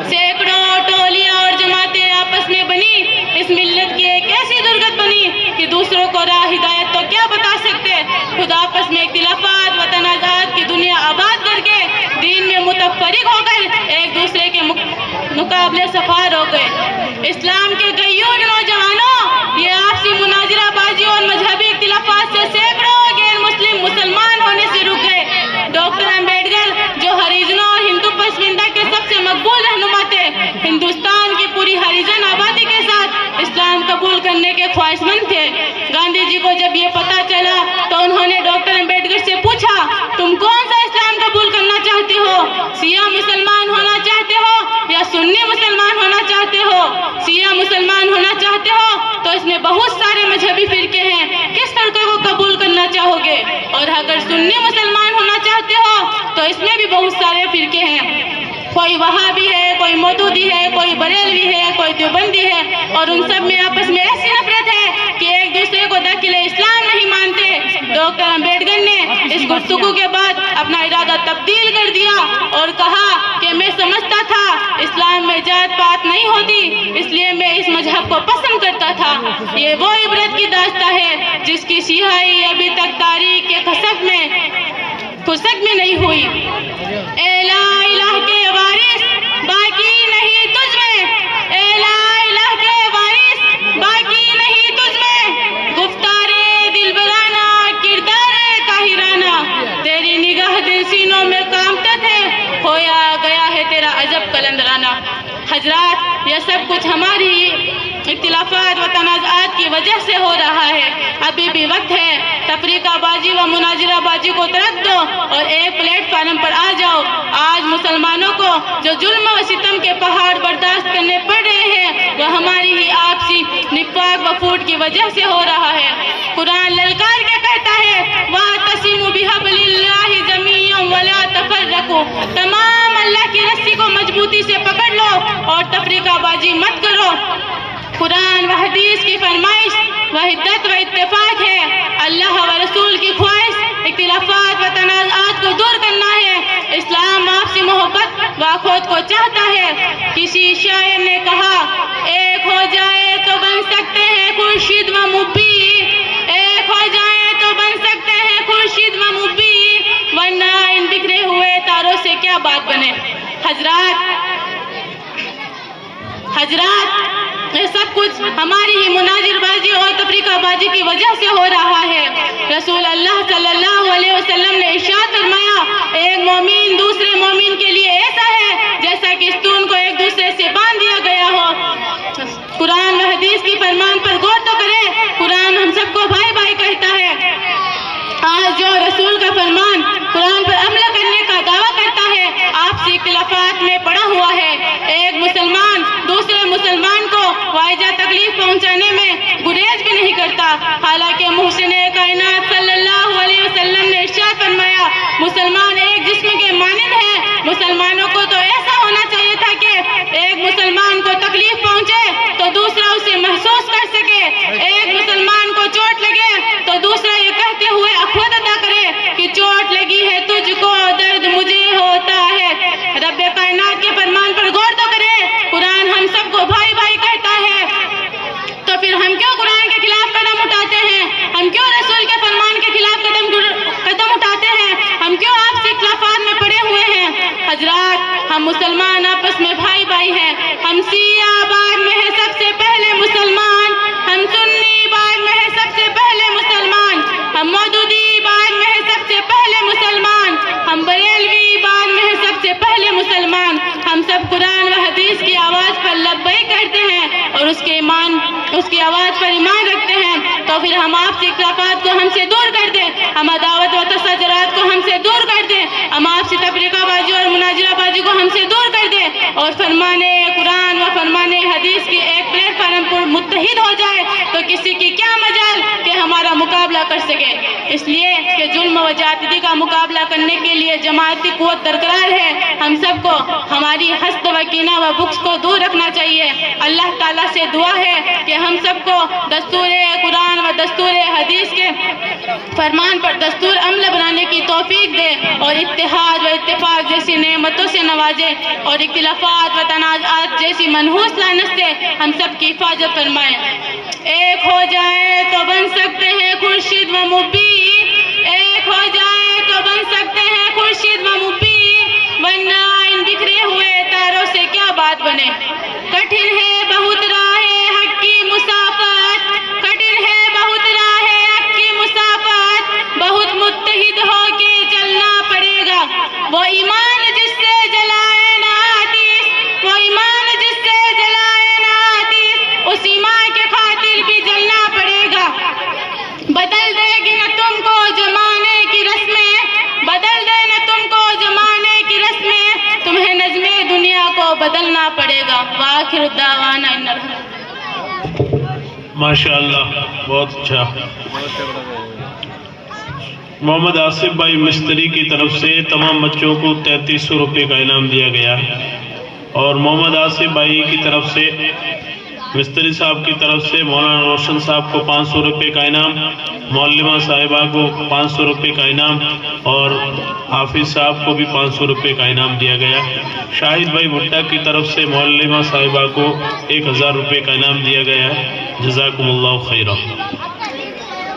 [SPEAKER 7] सैकड़ों टोलियां और जमातें आपस में बनी, इस मिल्लत की एक ऐसी दुर्गत बनी कि दूसरों को राह हिदायत तो क्या बता सकते, खुद आपस में इख्तिलाफात व तनाज़ात की दुनिया आबाद करके दीन में मुतफरिक होकर एक दूसरे के मुकाबले सफार हो गए। इस्लाम के गयूर नौजवानों, ये आपसी मुनाजिराबाजी और मजहबी इख्तिलाफात से सैकड़ों गैर मुस्लिम मुसलमान होने से रुक गए। डॉक्टर अम्बेडकर, जो हरिजनों और हिंदू पसमानदा के सबसे मकबूल रहनुमा थे, हिंदुस्तान की पूरी हरिजन आबादी के साथ इस्लाम कबूल करने के ख्वाहिशमंद थे। गांधी जी को जब ये पता चला तो उन्होंने डॉक्टर अम्बेडकर से पूछा, तुम कौन सा इस्लाम कबूल करना चाहते हो? सिया मुसलमान होना चाहते हो या सुन्नी मुसलमान होना चाहते हो? सिया मुसलमान होना चाहते हो तो इसमें बहुत सारे मजहबी फिरके हैं, किस फरके को कबूल करना चाहोगे? और अगर सुन्नी मुसलमान होना चाहते हो तो इसमें भी बहुत सारे फिरके हैं, कोई वहाबी है, कोई मौदूदी है, कोई बरेलवी है, कोई देवबंदी है, और उन सब में आपस में ऐसी नफरत है कि एक दूसरे को दाखिल इस्लाम नहीं मानते। डॉक्टर अम्बेडकर ने इस गुफ्तगू के बाद अपना इरादा तब्दील कर दिया और कहा कि मैं समझता था इस्लाम में जात पात नहीं होती, इसलिए मैं इस मजहब को पसंद करता था। ये वो इबरत की दास्तां है जिसकी सिहाई अभी तक तारीख के खुशक में नहीं हुई। ए ला इलाह के वारिस बाकी नहीं तुझमें, ए ला इलाह के वारिस बाकी नहीं तुझमें, गुफ्तारे दिलबराना किरदारे काहिराना, तेरी निगाह दिल सीनों में कामता थे, खोया गया है तेरा अजब कलंदराना। हजरात, यह सब कुछ हमारी इख्तिलाफात व तनाज़ात की वजह से हो रहा है। अभी भी वक्त है, तफरीकाबाजी व मुनाजिराबाजी को तर्क दो और एक प्लेटफार्म पर आ जाओ। आज मुसलमानों को जो जुल्म व सितम के पहाड़ बर्दाश्त करने पड़ रहे हैं, वह हमारी ही आपसी निफाक व फूट की वजह से हो रहा है। कुरान ललकार के कहता है, वातसिमु बिहब्लिल्लाहि जमीअन वला तफर्रकू, तमाम अल्लाह की रस्सी को मजबूती से पकड़ लो और तफरीकाबाजी मत करो। कुरान व हदीस की फरमाइश वहीदत व इत्तेफाक है। अल्लाह व रसूल की ख्वाहिश इख्तिलाफात व तनाज़ात को दूर करना है। इस्लाम आपसी मोहब्बत व खुद को चाहता है। किसी शायर ने कहा, एक हो जाए तो बन सकते हैं खुर्शीद व मुबी, एक हो जाए तो बन सकते हैं खुर्शीद व मुबी, वरना इन बिखरे हुए तारों से क्या बात बने। हजरात, ये सब कुछ हमारी ही मुनाजिरबाजी और तफरीकाबाजी की वजह से हो रहा है। रसूल अल्लाह सल्लल्लाहु अलैहि वसल्लम ने इरशाद फरमाया, एक मोमिन दूसरे मोमिन के लिए ऐसा है जैसा कि स्तून को एक दूसरे से बांध दिया गया हो। कुरान व हदीस की फरमान पर गौर तो करें। कुरान हम सबको भाई भाई कहता है। आज जो रसूल का फरमान कुरान पर अमल करने का दावा करता है, आपसी इख्तिलाफात में पड़ा हुआ है। एक मुसलमान दूसरे मुसलमान को वाइजा तकलीफ पहुंचाने में गुरेज भी नहीं करता। हालांकि मुहसिन कायनात सल्लल्लाहु अलैहि वसल्लम ने इरशाद फरमाया, मुसलमान एक जिस्म के मानिंद है। मुसलमानों को तो ऐसा होना चाहिए था कि एक मुसलमान को तकलीफ पहुंचे तो दूसरा उसे महसूस कर सके, एक मुसलमान को चोट लगे तो दूसरा ये कहते हुए खुद अदा करे कि चोट लगी है तुझको, दर्द मुझे होता है। रब्बे कायनात के फरमान पर गौर तो करें। कुरान हम सबको भाई भाई कहता है, तो फिर हम क्यों कुरान के खिलाफ कदम उठाते हैं? हम क्यों रसूल के फरमान के खिलाफ कदम उठाते हैं? हम क्यों आपसे इख्तिलाफात में पड़े हुए हैं? हजरात, हम मुसलमान आपस में भाई भाई हैं। हम शिया बाद में है सबसे पहले मुसलमान, हम सुन्नी बाद में है सबसे पहले मुसलमान, हम मौदूदी बाद में है सबसे पहले मुसलमान, हम बरेलवी बाद में है सबसे पहले मुसलमान। हम सब कुरान व हदीस की आवाज पर लब्बैक कहते हैं और उसकी आवाज पर ईमान रखते हैं। तो फिर हम आपसी इख्तिलाफात को हमसे दूर कर दें, हम अदावत व तशज्जुरात को हमसे दूर कर दें, हम आपसी तफरीकाबाजी और मुनाजिराबाजी को हमसे दूर कर दें और फरमाने कुरान व फरमाने हदीस की एक प्लेटफार्म पर मुत्तहिद हो जाए, तो किसी की क्या मजाल कि हमारा मुकाबला कर सके। इसलिए कि जुल्म व जातिदी का मुकाबला करने के लिए जमाती कुव्वत दरकरार है। हम सबको हमारी हस्द व कीना व बुक्स को दूर रखना चाहिए। अल्लाह ताला से दुआ है कि हम सबको दस्तूर कुरान व दस्तूर हदीस के फरमान पर दस्तूर अमल बनाने की तौफीक दे और इत्तेहाद व इत्तेफाक जैसी नेमतों से नवाजे और इख्तिलाफात व तनाज़ात जैसी मनहूस लानत से हम सब की हिफाजत फरमाए। एक हो जाए तो बन सकते हैं खुर्शीद व मुबी, एक हो जाए तो बन सकते हैं खुर्शीद व मुबी, वरना इन बिखरे हुए तारों से क्या बात बने। कठिन है बहुत राहे हक की मुसाफत, कठिन है बहुत राहे हक की मुसाफत, बहुत मुत्तहिद होके चलना पड़ेगा। वो ईमान जिससे जलाए ना आतिश, वो ईमान जिससे जलाए ना आतिश, उस ईमान के खातिर भी जलना पड़ेगा। बदल देगी न तुमको जमाने की रस्में, बदल दे न तुमको जमाने की रस्में, तुम्हें नज़्मे दुनिया को बदलना पड़ेगा। वाखिर दावाना
[SPEAKER 1] माशाअल्लाह, बहुत अच्छा। मोहम्मद आसिफ भाई मिस्त्री की तरफ से तमाम बच्चों को 3300 रुपये का इनाम दिया गया और मोहम्मद आसिफ भाई की तरफ से मिस्त्री साहब की तरफ से मौलाना रोशन साहब को 500 रुपये का इनाम, मौलमा साहिबा को 500 रुपये का इनाम और हाफिज साहब को भी 500 रुपये का इनाम दिया गया। शाहिद भाई भुट्टा की तरफ से मौलमा साहिबा को 1000 रुपये का इनाम दिया गया है। जज़ाकुमुल्लाह खैरा।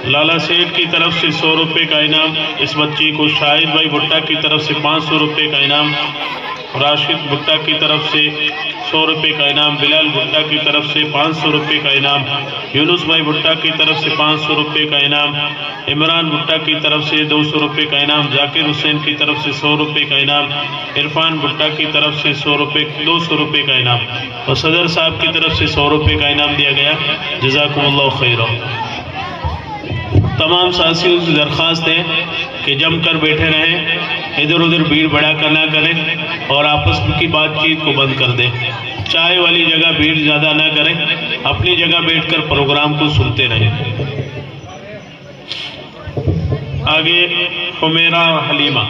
[SPEAKER 1] लाला सेठ की तरफ से 100 रुपये का इनाम इस बच्ची को, शाहिद भाई भुट्टा की तरफ से 500 रुपये का इनाम, राशिद भुट्टा की तरफ से 100 रुपये का इनाम, बिलाल भुट्टा की तरफ से 500 रुपये का इनाम, यूनुस भाई भुट्टा की तरफ से 500 रुपये का इनाम, इमरान भुट्टा की तरफ से 200 रुपये का इनाम, जाकिर हुसैन की तरफ से 100 रुपये का इनाम, इरफान भुट्टा की तरफ से 200 रुपये का इनाम और सदर साहब की तरफ से 100 रुपये का इनाम दिया गया। जज़ाकुमुल्लाहु खैरन। तमाम साथियों से दरख्वास्त है कि जमकर बैठे रहें, इधर उधर भीड़ भड़ाका ना करें और आपस की बातचीत को बंद कर दें। चाय वाली जगह भीड़ ज़्यादा ना करें, अपनी जगह बैठकर प्रोग्राम को सुनते रहें। आगे हुमेरा और हलीमा।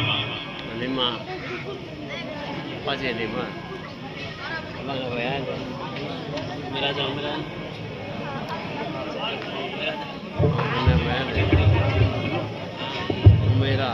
[SPEAKER 8] मेरा